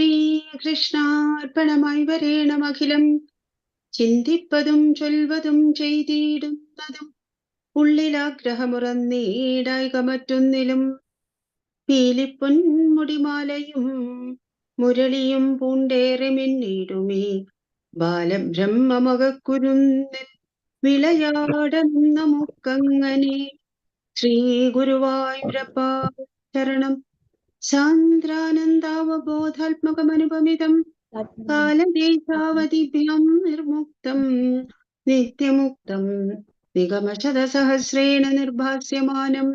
ശ്രീകൃഷ്ണാർപ്പണമായി വരേണമഖിലം ചിന്തിപ്പതും ചൊൽവതും ചെയ്തിടുന്നതും ഉള്ളിലാഗ്രഹമുറന്നീടായിക മറ്റൊന്നിലും പീലിപ്പൊന്മുടിമാലയും മുരളിയും പൂണ്ടേറെ മിന്നിടുമേ ബാലബ്രഹ്മമകക്കുരുന്നിൽ വിളയാടുന്ന മുക്കങ്ങനെ. ശ്രീ ഗുരുവായൂരപ്പ ശരണം. സാന്ദ്രാനന്ദാവബോധാത്മകമനുപമിതം കാലദേശാവധിഭ്യാം നിർമുക്തം നിത്യമുക്തം നിഗമശതസഹസ്രേണ നിർഭാസ്യമാനം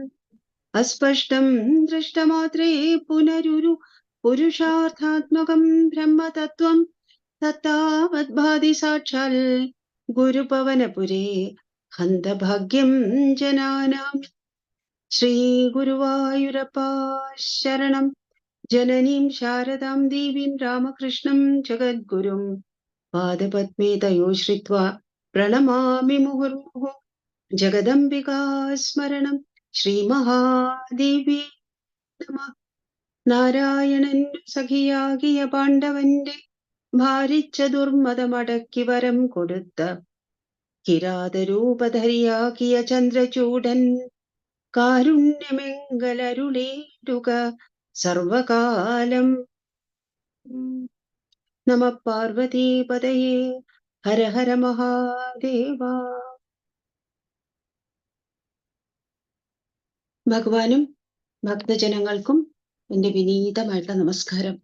അസ്പഷ്ടം ദൃഷ്ടമാത്രേ പുനരുരു പുരുഷാർത്ഥാത്മകം ബ്രഹ്മതത്വം തത്താവദ്ഭാതി സാക്ഷാൽ ഗുരുപവനപുരേ ഹന്തഭാഗ്യം ജനാനാം. ശ്രീ ഗുരുവായൂരപ്പ ശരണം. ജനനീം ശാരദാം ദേവീം രാമകൃഷ്ണം ജഗദ്ഗുരും പാദപദ്മേ തയോ ശ്രിത്വാ പ്രണമാമി മുഹുർമുഹു. ജഗദംബികാ സ്മരണം. ശ്രീമഹാദേവി നമഃ. നാരായണൻ സഖിയാകിയ പാണ്ഡവന്റെ ഭാരിച്ച ദുർമതമടക്കി വരം കൊടുത്ത കിരാതരൂപധരിയാകിയ ചന്ദ്രചൂഡൻ കാരുണ്യമെങ്കലരുളേടുക സർവകാലം. നമഃ പാർവതീപതയേ. ഹര ഹര മഹാദേവ. ഭഗവാനും ഭക്തജനങ്ങൾക്കും എന്റെ വിനീതമായിട്ടുള്ള നമസ്കാരം.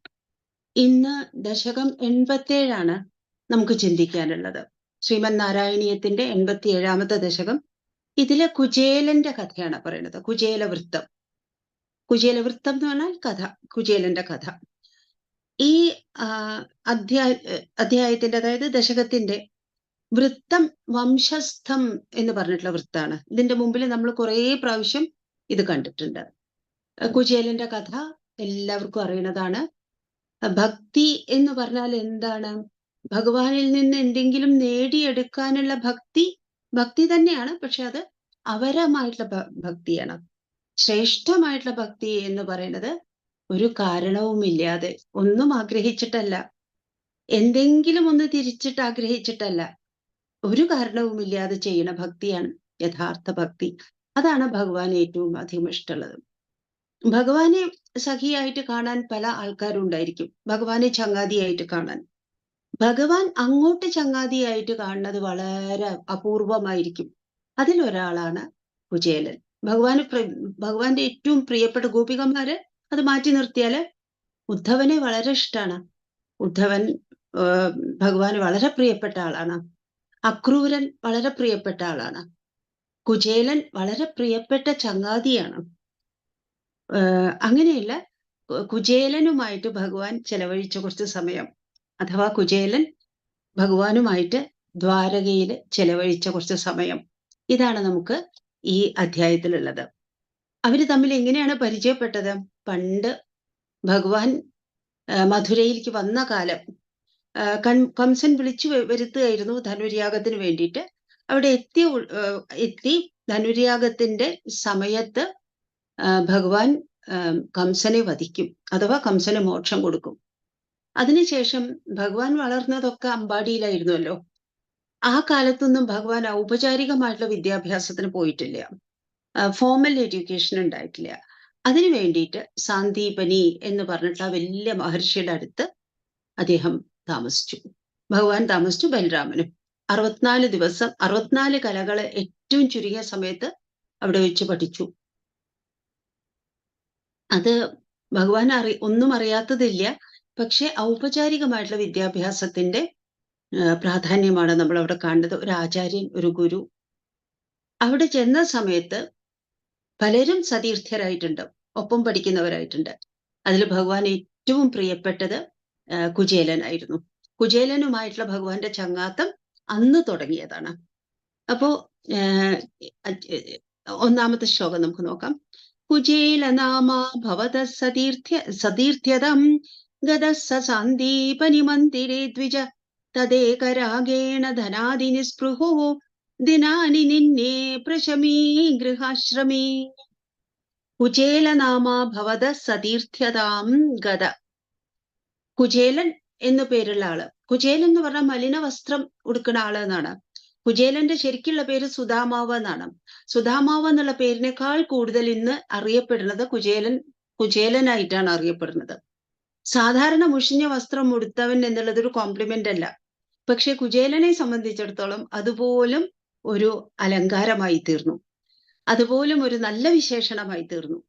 ഇന്ന് ദശകം 87 നമുക്ക് ചിന്തിക്കാനുള്ളത്. ശ്രീമൻ നാരായണീയത്തിന്റെ 87ാമത്തെ ദശകം. ഇതിലെ കുചേലന്റെ കഥയാണ് പറയുന്നത്. കുചേലവൃത്തം. കുചേലവൃത്തം എന്ന് പറഞ്ഞാൽ കഥ, കുചേലന്റെ കഥ. ഈ അധ്യായത്തിന്റെ, അതായത് ദശകത്തിന്റെ വൃത്തം വംശസ്ഥം എന്ന് പറഞ്ഞിട്ടുള്ള വൃത്താണ്. ഇതിന്റെ മുമ്പിൽ നമ്മൾ കുറേ പ്രാവശ്യം ഇത് കണ്ടിട്ടുണ്ട്. കുചേലന്റെ കഥ എല്ലാവർക്കും അറിയണതാണ്. ഭക്തി എന്ന് പറഞ്ഞാൽ എന്താണ്? ഭഗവാനിൽ നിന്ന് എന്തെങ്കിലും നേടിയെടുക്കാനുള്ള ഭക്തി തന്നെയാണ്. പക്ഷെ അത് അപരമായിട്ടുള്ള ഭക്തിയാണ്. ശ്രേഷ്ഠമായിട്ടുള്ള ഭക്തി എന്ന് പറയുന്നത് ഒരു കാരണവുമില്ലാതെ, ഒന്നും ആഗ്രഹിച്ചിട്ടല്ല, എന്തെങ്കിലും ഒന്ന് തിരിച്ചിട്ട് ആഗ്രഹിച്ചിട്ടല്ല, ഒരു കാരണവുമില്ലാതെ ചെയ്യുന്ന ഭക്തിയാണ് യഥാർത്ഥ ഭക്തി. അതാണ് ഭഗവാൻ ഏറ്റവും അധികം ഇഷ്ടമുള്ളത്. ഭഗവാനെ സഖിയായിട്ട് കാണാൻ പല ആൾക്കാരും ഉണ്ടായിരിക്കും, ഭഗവാനെ ചങ്ങാതിയായിട്ട് കാണാൻ. ഭഗവാൻ അങ്ങോട്ട് ചങ്ങാതിയായിട്ട് കാണുന്നത് വളരെ അപൂർവമായിരിക്കും. അതിലൊരാളാണ് കുചേലൻ. ഭഗവാന്റെ ഏറ്റവും പ്രിയപ്പെട്ട ഗോപികമാര് അത് മാറ്റി നിർത്തിയാല് ഉദ്ധവനെ വളരെ ഇഷ്ടമാണ്. ഉദ്ധവൻ ഭഗവാന് വളരെ പ്രിയപ്പെട്ട ആളാണ്. അക്രൂരൻ വളരെ പ്രിയപ്പെട്ട ആളാണ്. കുചേലൻ വളരെ പ്രിയപ്പെട്ട ചങ്ങാതിയാണ്. അങ്ങനെയുള്ള കുചേലനുമായിട്ട് ഭഗവാൻ ചെലവഴിച്ച കുറച്ച് സമയം, അഥവാ കുചേലൻ ഭഗവാനുമായിട്ട് ദ്വാരകയിൽ ചെലവഴിച്ച കുറച്ച് സമയം, ഇതാണ് നമുക്ക് ഈ അധ്യായത്തിലുള്ളത്. അവര് തമ്മിൽ എങ്ങനെയാണ് പരിചയപ്പെട്ടത്? പണ്ട് ഭഗവാൻ മധുരയിലേക്ക് വന്ന കാലം കംസൻ വിളിച്ചു വരുത്തുകയായിരുന്നു ധനുര്യാഗത്തിന് വേണ്ടിയിട്ട്. അവിടെ എത്തി ധനുര്യാഗത്തിന്റെ സമയത്ത് ഭഗവാൻ കംസനെ വധിക്കും, അഥവാ കംസന് മോക്ഷം കൊടുക്കും. അതിനുശേഷം ഭഗവാൻ വളർന്നതൊക്കെ അമ്പാടിയിലായിരുന്നല്ലോ. ആ കാലത്തൊന്നും ഭഗവാൻ ഔപചാരികമായിട്ടുള്ള വിദ്യാഭ്യാസത്തിന് പോയിട്ടില്ല, ഫോർമൽ എഡ്യൂക്കേഷൻ ഉണ്ടായിട്ടില്ല. അതിനു വേണ്ടിയിട്ട് സാന്ദീപനി എന്ന് പറഞ്ഞിട്ട് ആ വലിയ മഹർഷിയുടെ അടുത്ത് അദ്ദേഹം താമസിച്ചു. ഭഗവാൻ താമസിച്ചു, ബലരാമനും. 64 ദിവസം 64 കലകള് ഏറ്റവും ചുരുങ്ങിയ സമയത്ത് അവിടെ വെച്ച് പഠിച്ചു. അത് ഭഗവാൻ ഒന്നും അറിയാത്തതില്ല. പക്ഷെ ഔപചാരികമായിട്ടുള്ള വിദ്യാഭ്യാസത്തിന്റെ പ്രാധാന്യമാണ് നമ്മൾ അവിടെ കാണുന്നത്. ഒരു ആചാര്യൻ, ഒരു ഗുരു. അവിടെ ചെന്ന സമയത്ത് പലരും സതീർത്ഥ്യരായിട്ടുണ്ട്, ഒപ്പം പഠിക്കുന്നവരായിട്ടുണ്ട്. അതിൽ ഭഗവാൻ ഏറ്റവും പ്രിയപ്പെട്ടത് കുചേലനായിരുന്നു. കുചേലനുമായിട്ടുള്ള ഭഗവാന്റെ ചങ്ങാത്തം അന്ന് തുടങ്ങിയതാണ്. അപ്പോ ഒന്നാമത്തെ ശ്ലോകം നമുക്ക് നോക്കാം. കുചേലനാമ ഭവത സതീർത്ഥ്യതം ഗതഃ സാന്ദീപനി മന്ദിരേ ദ്വിജ തദേകരാഗേണ ധനാദി നിസ്പൃഹോ ദിനാനി നിന്നെ പ്രശമീ ഗൃഹാശ്രമേ. കുചേലനാമ ഭവത സതീർത്ഥ്യതാം ഗത. കുചേലൻ എന്നു പേരുള്ള ആള്. കുചേലൻ എന്ന് പറഞ്ഞാൽ മലിന വസ്ത്രം ഉടുക്കുന്ന ആള് എന്നാണ്. കുചേലന്റെ ശരിക്കുള്ള പേര് സുധാമാവ് എന്നാണ്. സുധാമാവ് എന്നുള്ള പേരിനേക്കാൾ കൂടുതൽ ഇന്ന് അറിയപ്പെടുന്നത് കുചേലനായിട്ടാണ് അറിയപ്പെടുന്നത്. സാധാരണ മുഷിഞ്ഞ വസ്ത്രം ഉടുത്തവൻ എന്നുള്ളത് ഒരു കോംപ്ലിമെന്റ് അല്ല. പക്ഷെ കുചേലനെ സംബന്ധിച്ചിടത്തോളം അതുപോലും ഒരു അലങ്കാരമായി തീർന്നു. അതുപോലും ഒരു നല്ല വിശേഷണമായി തീർന്നു.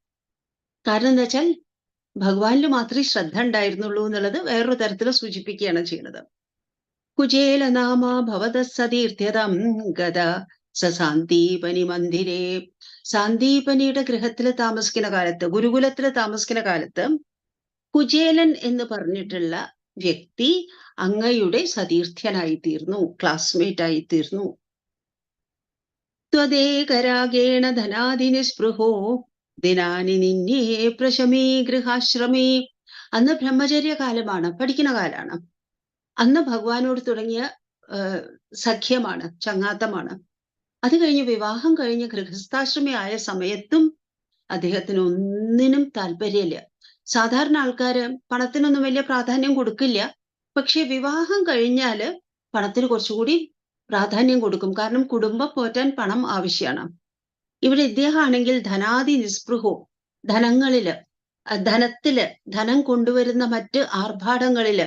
കാരണം എന്താ വെച്ചാൽ ഭഗവാനിൽ മാത്രമേ ശ്രദ്ധ ഉണ്ടായിരുന്നുള്ളൂ എന്നുള്ളത് വേറൊരു തരത്തിൽ സൂചിപ്പിക്കുകയാണ് ചെയ്യുന്നത്. കുചേലനാമ ഭവത സതീർത്ഥ്യതം ഗത സാന്ദീപനി മന്ദിരേ. സാന്ദീപനിയുടെ ഗൃഹത്തിൽ താമസിക്കുന്ന കാലത്ത്, ഗുരുകുലത്തിൽ താമസിക്കുന്ന കാലത്ത് കുചേലൻ എന്ന് പറഞ്ഞിട്ടുള്ള വ്യക്തി അങ്ങയുടെ സതീർത്ഥ്യനായി തീർന്നു, ക്ലാസ്മേറ്റ് ആയി തീർന്നു. ത്വദേകരാഗേണ ധനാദിനിസ്പൃഹോ ദിനാനി നിന്യേ പ്രശമീ ഗൃഹാശ്രമേ. അന്ന് ബ്രഹ്മചര്യ കാലമാണ്, പഠിക്കുന്ന കാലാണ്. അന്ന് ഭഗവാനോട് തുടങ്ങിയ സഖ്യമാണ്, ചങ്ങാത്തമാണ്. അത് കഴിഞ്ഞ് വിവാഹം കഴിഞ്ഞ് ഗൃഹസ്ഥാശ്രമിയായ സമയത്തും അദ്ദേഹത്തിന് ഒന്നിനും താല്പര്യമില്ല. സാധാരണ ആൾക്കാര് പണത്തിനൊന്നും വലിയ പ്രാധാന്യം കൊടുക്കില്ല. പക്ഷെ വിവാഹം കഴിഞ്ഞാല് പണത്തിന് കുറച്ചുകൂടി പ്രാധാന്യം കൊടുക്കും. കാരണം കുടുംബം പോറ്റാൻ പണം ആവശ്യമാണ്. ഇവിടെ ഇദ്ദേഹം ആണെങ്കിൽ ധനാദി നിസ്പൃഹോ, ധനത്തില് ധനം കൊണ്ടുവരുന്ന മറ്റ് ആർഭാടങ്ങളില്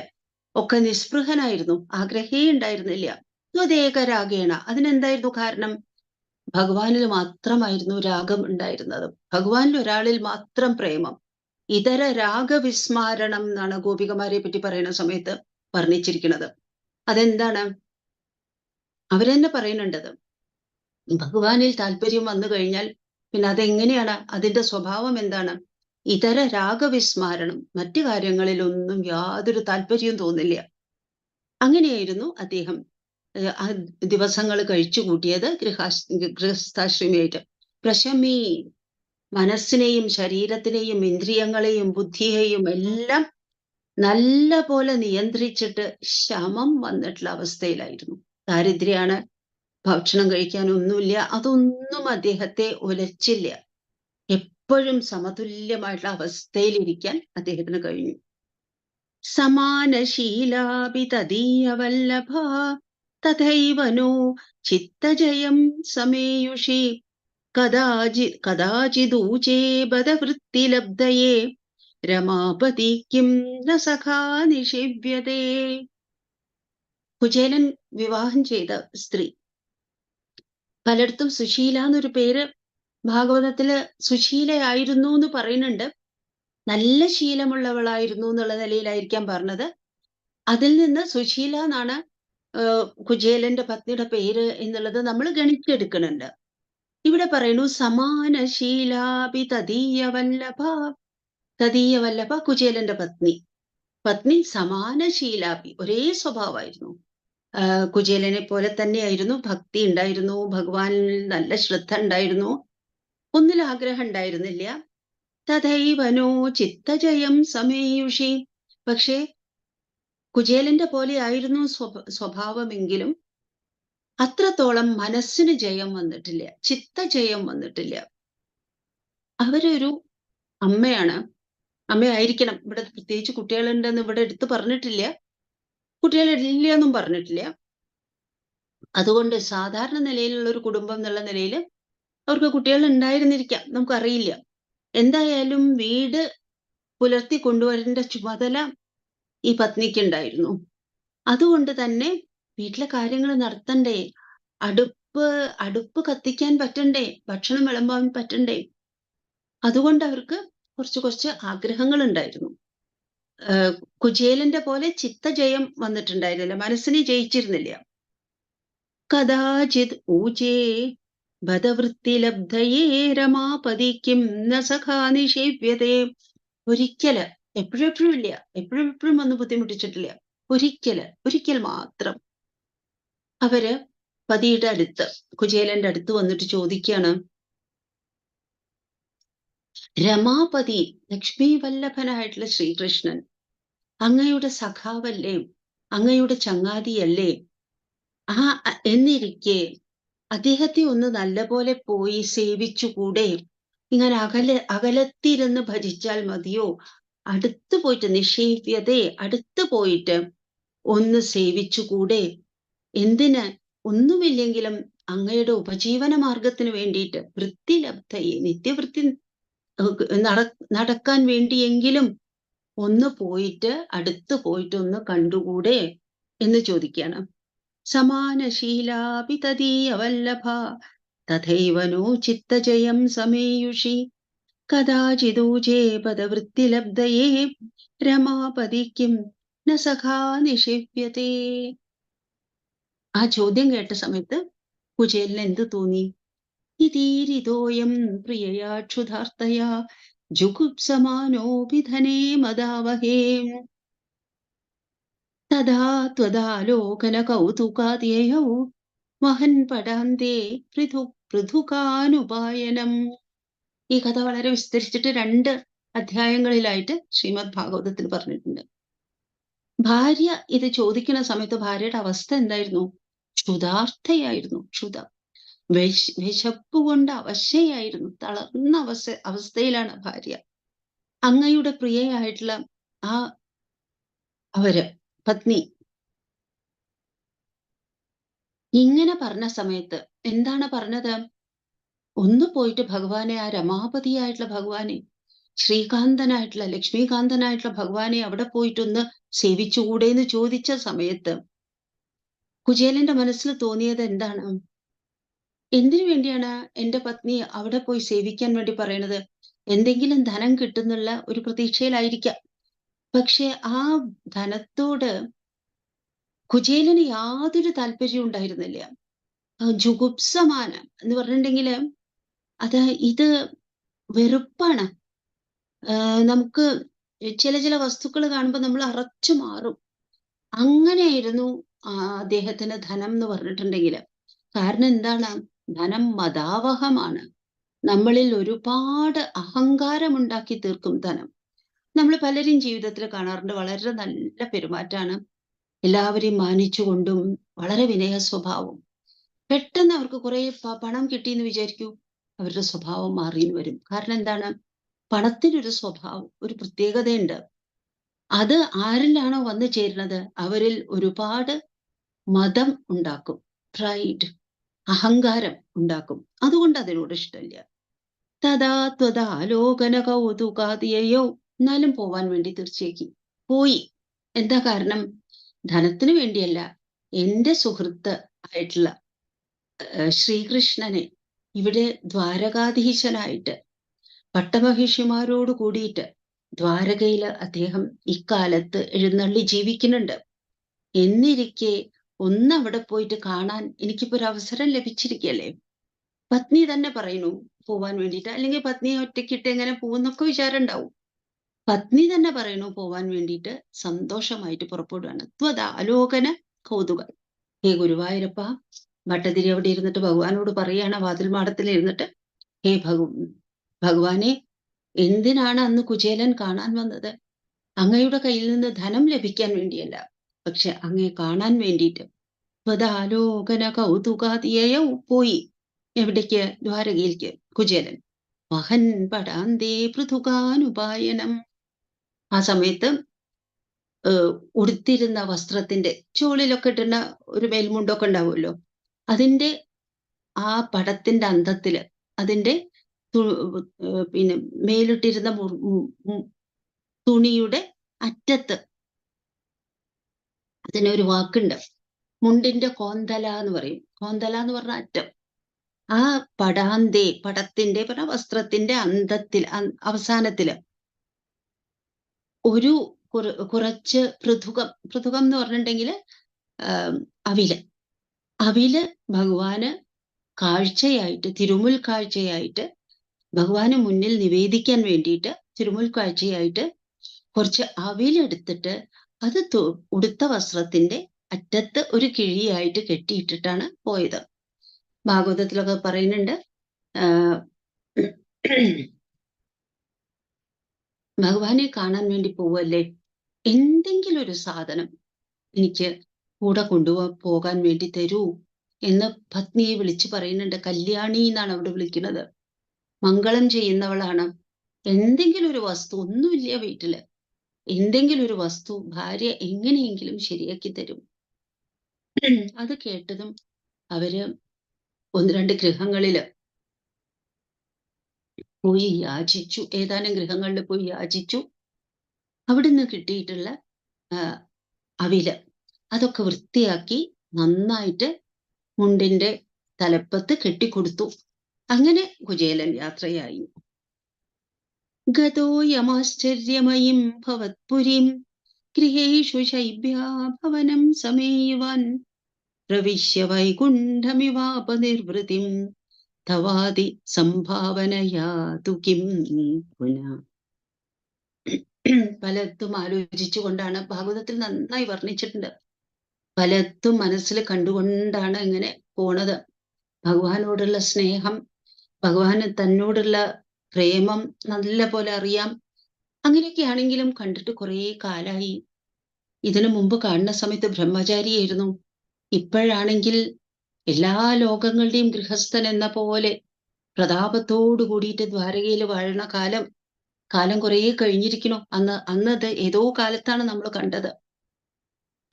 ഒക്കെ നിസ്പൃഹനായിരുന്നു, ആഗ്രഹേ ഉണ്ടായിരുന്നില്ല. ത്വദേകരാഗേണ, അതിനെന്തായിരുന്നു കാരണം? ഭഗവാനിൽ മാത്രമായിരുന്നു രാഗം ഉണ്ടായിരുന്നത്. ഭഗവാനിൽ ഒരാളിൽ മാത്രം പ്രേമം. ഇതര രാഗവിസ്മാരണം എന്നാണ് ഗോപികമാരെ പറ്റി പറയുന്ന സമയത്ത് വർണ്ണിച്ചിരിക്കുന്നത്. അതെന്താണ്? അവരെന്നെ പറയുന്നുണ്ടത്. ഭഗവാനിൽ താല്പര്യം വന്നു കഴിഞ്ഞാൽ പിന്നെ അതെങ്ങനെയാണ്, അതിന്റെ സ്വഭാവം എന്താണ്? ഇതര രാഗവിസ്മാരണം, മറ്റു കാര്യങ്ങളിലൊന്നും യാതൊരു താല്പര്യവും തോന്നില്ല. അങ്ങനെയായിരുന്നു അദ്ദേഹം ആ ദിവസങ്ങൾ കഴിച്ചു കൂട്ടിയത് ഗൃഹസ്ഥാശ്രമിയായിട്ട്. പ്രശമീ, മനസ്സിനെയും ശരീരത്തിനെയും ഇന്ദ്രിയങ്ങളെയും ബുദ്ധിയെയും എല്ലാം നല്ല പോലെ നിയന്ത്രിച്ചിട്ട് ശമം വന്നിട്ടുള്ള അവസ്ഥയിലായിരുന്നു. ദാരിദ്ര്യാണ്, ഭക്ഷണം കഴിക്കാനൊന്നുമില്ല, അതൊന്നും അദ്ദേഹത്തെ ഉലച്ചില്ല. എപ്പോഴും സമതുല്യമായിട്ടുള്ള അവസ്ഥയിലിരിക്കാൻ അദ്ദേഹത്തിന് കഴിഞ്ഞു. സമാനശീലാപി തദീയവല്ലഭ തഥൈവ നോ ചിത്തജയം സമേയുഷി കദാചിദൂചേ ബദവൃത്തിലബ്ധയേ രമാപതി കിം ന സഖാ നിഷിവ്യതേ. കുചേലൻ വിവാഹം ചെയ്ത സ്ത്രീ പലയിടത്തും സുശീല എന്നൊരു പേര് ഭാഗവതത്തില് സുശീലയായിരുന്നു എന്ന് പറയുന്നുണ്ട്. നല്ല ശീലമുള്ളവളായിരുന്നു എന്നുള്ള നിലയിലായിരിക്കാം പറഞ്ഞത്. അതിൽ നിന്ന് സുശീല എന്നാണ് കുചേലന്റെ പത്നിയുടെ പേര് എന്നുള്ളത് നമ്മൾ ഗണിച്ചെടുക്കുന്നുണ്ട്. ഇവിടെ പറയുന്നു സമാനശീലാപി തദീയവല്ലഭ. തദീയവല്ലഭ കുചേലന്റെ പത്നി സമാനശീലാപി, ഒരേ സ്വഭാവമായിരുന്നു. കുചേലനെ പോലെ തന്നെയായിരുന്നു. ഭക്തി ഉണ്ടായിരുന്നു, ഭഗവാനിൽ നല്ല ശ്രദ്ധ ഉണ്ടായിരുന്നു, ഒന്നിൽ ആഗ്രഹം ഉണ്ടായിരുന്നില്ല. തഥൈവനോ ചിത്തജയം സമേയുഷി. പക്ഷേ കുചേലന്റെ പോലെ ആയിരുന്നു സ്വഭാവമെങ്കിലും അത്രത്തോളം മനസ്സിന് ജയം വന്നിട്ടില്ല, ചിത്തജയം വന്നിട്ടില്ല. അവരൊരു അമ്മയാണ്, അമ്മയായിരിക്കണം. ഇവിടെ പ്രത്യേകിച്ച് കുട്ടികളുണ്ടെന്ന് ഇവിടെ എടുത്ത് പറഞ്ഞിട്ടില്ല, കുട്ടികളില്ല എന്നും പറഞ്ഞിട്ടില്ല. അതുകൊണ്ട് സാധാരണ നിലയിലുള്ള ഒരു കുടുംബം എന്നുള്ള നിലയിൽ അവർക്ക് കുട്ടികൾ ഉണ്ടായിരുന്നിരിക്കാം, നമുക്കറിയില്ല. എന്തായാലും വീട് പുലർത്തി കൊണ്ടുവരേണ്ട ചുമതല ഈ പത്നിക്കുണ്ടായിരുന്നു. അതുകൊണ്ട് തന്നെ വീട്ടിലെ കാര്യങ്ങൾ നടത്തണ്ടേ, അടുപ്പ് കത്തിക്കാൻ പറ്റണ്ടേ, ഭക്ഷണം വിളമ്പാൻ പറ്റണ്ടേ. അതുകൊണ്ട് അവർക്ക് കുറച്ച് ആഗ്രഹങ്ങൾ ഉണ്ടായിരുന്നു. കുചേലന്റെ പോലെ ചിത്തജയം വന്നിട്ടുണ്ടായിരുന്നില്ല, മനസ്സിനെ ജയിച്ചിരുന്നില്ല. കഥാചിത് ഊചേ ബദവൃത്തിലബ്ധയേ രമാപതിക്കും ന സഖാ നിഷേവ്യതേ. ഒരിക്കല്, എപ്പോഴും ഇല്ല, എപ്പോഴും വന്ന് ബുദ്ധിമുട്ടിച്ചിട്ടില്ല. ഒരിക്കൽ മാത്രം അവര് പതിയുടെ അടുത്ത്, കുചേലന്റെ അടുത്ത് വന്നിട്ട് ചോദിക്കുകയാണ്, രമാപതി, ലക്ഷ്മി വല്ലഭനായിട്ടുള്ള ശ്രീകൃഷ്ണൻ അങ്ങയുടെ സഖാവല്ലേ, അങ്ങയുടെ ചങ്ങാതിയല്ലേ? എന്നിരിക്കെ അദ്ദേഹത്തെ ഒന്ന് നല്ലപോലെ പോയി സേവിച്ചുകൂടെ? ഇങ്ങനെ അകലത്തിരുന്ന് ഭജിച്ചാൽ മതിയോ? അടുത്ത് പോയിട്ട് നിഷേവ്യതേ അടുത്ത് പോയിട്ട് ഒന്ന് സേവിച്ചുകൂടെ? എന്തിന്? ഒന്നുമില്ലെങ്കിലും അങ്ങയുടെ ഉപജീവന മാർഗത്തിന് വേണ്ടിയിട്ട് വൃത്തിലബ്ധയെ നിത്യവൃത്തി നടക്കാൻ വേണ്ടിയെങ്കിലും ഒന്ന് പോയിട്ട് അടുത്ത് പോയിട്ട് ഒന്ന് കണ്ടുകൂടെ എന്ന് ചോദിക്കുകയാണ്. സമാനശീലാപി തദീയവല്ലഭ തഥൈവ നോ ചിത്തജയം സമേയുഷി കഥാചിദൂജേ പദവൃത്തിലബ്ധയേ രമാപതിക്കും ന സഖാ നിഷിപ്യതേ. ആ ചോദ്യം കേട്ട സമയത്ത് കുചേലന് എന്ത് തോന്നി? ഇതീരിതോയം പ്രിയയാ ക്ഷുധാർത്തയാ ജുഗുപ്സമാനോപി ധനേ മദാവഹേ തഥാ ത്വദാലോകന കൗതുകാദ്യയൗ മഹൻ പടാന്തേ പൃഥുകാനുപായനം. ഈ കഥ വളരെ വിസ്തരിച്ചിട്ട് 2 അധ്യായങ്ങളിലായിട്ട് ശ്രീമദ് ഭാഗവതത്തിൽ പറഞ്ഞിട്ടുണ്ട്. ഭാര്യ ഇത് ചോദിക്കുന്ന സമയത്ത് ഭാര്യയുടെ അവസ്ഥ എന്തായിരുന്നു? ക്ഷുധാർത്ഥയായിരുന്നു. വിശപ്പ് കൊണ്ട് അവശയായിരുന്നു. തളർന്ന അവസ്ഥയിലാണ് ഭാര്യ. അങ്ങയുടെ പ്രിയയായിട്ടുള്ള അവര് പത്നി ഇങ്ങനെ പറഞ്ഞ സമയത്ത് എന്താണ് പറഞ്ഞത്? ഒന്ന് പോയിട്ട് ഭഗവാനെ, ആ രമാപതിയായിട്ടുള്ള ഭഗവാനെ, ശ്രീകാന്തനായിട്ടുള്ള ലക്ഷ്മീകാന്തനായിട്ടുള്ള ഭഗവാനെ അവിടെ പോയിട്ടൊന്ന് സേവിച്ചുകൂടെ എന്ന് ചോദിച്ച സമയത്ത് കുചേലന്റെ മനസ്സിൽ തോന്നിയത് എന്താണ്? എന്തിനു വേണ്ടിയാണ് എന്റെ പത്നി അവിടെ പോയി സേവിക്കാൻ വേണ്ടി പറയണത്? എന്തെങ്കിലും ധനം കിട്ടുന്നുള്ള ഒരു പ്രതീക്ഷയിലായിരിക്കാം. പക്ഷെ ആ ധനത്തോട് കുചേലന് യാതൊരു താല്പര്യവും ഉണ്ടായിരുന്നില്ല. ജുഗുപ്സമാന എന്ന് പറഞ്ഞിട്ടുണ്ടെങ്കില് ഇത് വെറുപ്പാണ്. നമുക്ക് ചില വസ്തുക്കൾ കാണുമ്പോൾ നമ്മൾ അറച്ചു മാറും. അങ്ങനെയായിരുന്നു അദ്ദേഹത്തിന് ധനം എന്ന് പറഞ്ഞിട്ടുണ്ടെങ്കിൽ. കാരണം എന്താണ്? ധനം മദാവഹമാണ്. നമ്മളിൽ ഒരുപാട് അഹങ്കാരമുണ്ടാക്കി തീർക്കും ധനം. നമ്മൾ പലരും ജീവിതത്തിൽ കാണാറുണ്ട്. വളരെ നല്ല പെരുമാറ്റാണ്, എല്ലാവരെയും മാനിച്ചുകൊണ്ടും വളരെ വിനയ സ്വഭാവം. പെട്ടെന്ന് അവർക്ക് കുറെ പണം കിട്ടിയെന്ന് വിചാരിക്കൂ, അവരുടെ സ്വഭാവം മാറിയെന്ന് വരും. കാരണം എന്താണ്? പണത്തിനൊരു സ്വഭാവം, ഒരു പ്രത്യേകതയുണ്ട്. അത് ആരിലാണോ വന്നു ചേരുന്നത് അവരിൽ ഒരുപാട് മതം ഉണ്ടാക്കും, പ്രൈഡ്, അഹങ്കാരം ഉണ്ടാക്കും. അതുകൊണ്ട് അതിനോട് ഇഷ്ടമില്ല. തഥാ ത്വദാലോകന കൗതുകാദിയയോ. എന്നാലും പോവാൻ വേണ്ടി തീർച്ചയാക്കി പോയി. എന്താ കാരണം? ധനത്തിന് വേണ്ടിയല്ല, എന്റെ സുഹൃത്ത് ആയിട്ടുള്ള ശ്രീകൃഷ്ണനെ ഇവിടെ ദ്വാരകാധീശനായിട്ട് പട്ടമഹിഷിമാരോട് കൂടിയിട്ട് ദ്വാരകയില് അദ്ദേഹം ഇക്കാലത്ത് എഴുന്നള്ളി ജീവിക്കുന്നുണ്ട്. എന്നിരിക്കെ ഒന്ന് അവിടെ പോയിട്ട് കാണാൻ എനിക്കിപ്പോ ഒരു അവസരം ലഭിച്ചിരിക്കല്ലേ. പത്നി തന്നെ പറയുന്നു പോവാൻ വേണ്ടിയിട്ട്. അല്ലെങ്കിൽ പത്നിയെ ഒറ്റയ്ക്കിട്ട് എങ്ങനെ പോകുന്നൊക്കെ വിചാരം ഉണ്ടാവും. പത്നി തന്നെ പറയുന്നു പോവാൻ വേണ്ടിയിട്ട് സന്തോഷമായിട്ട് പുറപ്പെടുകയാണ്. ത്വദാലോകന കൗതുക. ഹേ ഗുരുവായൂരപ്പ. ഭട്ടതിരി അവിടെ ഇരുന്നിട്ട് ഭഗവാനോട് പറയാണ്, വാതിൽ മാടത്തിൽ ഇരുന്നിട്ട്, ഹേ ഭഗവാനെ, എന്തിനാണ് അന്ന് കുചേലൻ കാണാൻ വന്നത്? അങ്ങയുടെ കയ്യിൽ നിന്ന് ധനം ലഭിക്കാൻ വേണ്ടിയല്ല, പക്ഷെ അങ്ങയെ കാണാൻ വേണ്ടിയിട്ട്. ത്വദാലോകന കൗതുകാദിയയ പോയി. എവിടേക്ക്? ദ്വാരകയിലേക്ക് കുചേലൻ. മഹൻ പടാന്തേ പൃഥുകാനുപായനം. ആ സമയത്ത് ഉടുത്തിരുന്ന വസ്ത്രത്തിന്റെ ചോളിലൊക്കെ ഇട്ടുന്ന ഒരു മേൽമുണ്ടൊക്കെ ഉണ്ടാവുമല്ലോ, അതിന്റെ ആ പടത്തിന്റെ അന്തത്തില്, അതിന്റെ പിന്നെ മേലിട്ടിരുന്ന തുണിയുടെ അറ്റത്ത് അതിനൊരു വാക്കുണ്ട്, മുണ്ടിന്റെ കോന്തല എന്ന് പറയും. കോന്തല എന്ന് പറഞ്ഞ അറ്റം. ആ പടാന്തേ, പടത്തിന്റെ പറഞ്ഞ വസ്ത്രത്തിന്റെ അന്തത്തിൽ അവസാനത്തില് ഒരു കുറച്ച് പൃഥുകം എന്ന് പറഞ്ഞിട്ടുണ്ടെങ്കിൽ അവില് ഭഗവാന് കാഴ്ചയായിട്ട്, തിരുമുൽ കാഴ്ചയായിട്ട് ഭഗവാന് മുന്നിൽ നിവേദിക്കാൻ വേണ്ടിയിട്ട് തിരുമുൽ കാഴ്ചയായിട്ട് കുറച്ച് അവിലെടുത്തിട്ട് അത് ഉടുത്ത വസ്ത്രത്തിന്റെ അറ്റത്ത് ഒരു കിഴിയായിട്ട് കെട്ടിയിട്ടിട്ടാണ് പോയത്. ഭാഗവതത്തിലൊക്കെ പറയുന്നുണ്ട്, ഭഗവാനെ കാണാൻ വേണ്ടി പോവല്ലേ, എന്തെങ്കിലും ഒരു സാധനം എനിക്ക് കൂടെ പോകാൻ വേണ്ടി തരൂ എന്ന് പത്നിയെ വിളിച്ചു പറയുന്നുണ്ട്. കല്യാണി എന്നാണ് അവിടെ വിളിക്കുന്നത്. മംഗളം ചെയ്യുന്നവളാണ്. എന്തെങ്കിലും ഒരു വസ്തു, ഒന്നുമില്ല വീട്ടില്, എന്തെങ്കിലും ഒരു വസ്തു ഭാര്യ എങ്ങനെയെങ്കിലും ശരിയാക്കി തരും. അത് കേട്ടതും അവര് 1, 2 ഗൃഹങ്ങളില് പോയി യാചിച്ചു. ഏതാനും ഗൃഹങ്ങളിൽ പോയി യാചിച്ചു. അവിടുന്ന് കിട്ടിയിട്ടുള്ള അവില് അതൊക്കെ വൃത്തിയാക്കി നന്നായിട്ട് മുണ്ടിന്റെ തലപ്പത്ത് കെട്ടിക്കൊടുത്തു. അങ്ങനെ കുചേലൻ യാത്രയായി. ഗതോയമാശ്ചര്യമയീം ഭവത്പുരീം ഗൃഹേഷു ശൈബ്യാ ഭവനം സമേയുവാൻ പ്രവിശ്യ വൈകുണ്ഠമിവാപനിർവൃതിം തവാതി സംഭാവനയാ തു കിം പുനഃ. പലതും ആലോചിച്ചുകൊണ്ടാണ്, ഭാഗവതത്തിൽ നന്നായി വർണ്ണിച്ചിട്ടുണ്ട്. പലതും മനസ്സിൽ കണ്ടുകൊണ്ടാണ് ഇങ്ങനെ പോണത്. ഭഗവാനോടുള്ള സ്നേഹം, ഭഗവാന് തന്നോടുള്ള പ്രേമം നല്ല പോലെ അറിയാം. അങ്ങനെയൊക്കെ ആണെങ്കിലും കണ്ടിട്ട് കുറേ കാലായി. ഇതിനു മുമ്പ് കാണുന്ന സമയത്ത് ബ്രഹ്മചാരിയായിരുന്നു. ഇപ്പോഴാണെങ്കിൽ എല്ലാ ലോകങ്ങളുടെയും ഗൃഹസ്ഥൻ എന്ന പോലെ പ്രതാപത്തോടു കൂടിയിട്ട് ദ്വാരകയിൽ വാഴുന്ന കാലം കുറേ കഴിഞ്ഞിരിക്കണു. അന്നത് ഏതോ കാലത്താണ് നമ്മൾ കണ്ടത്.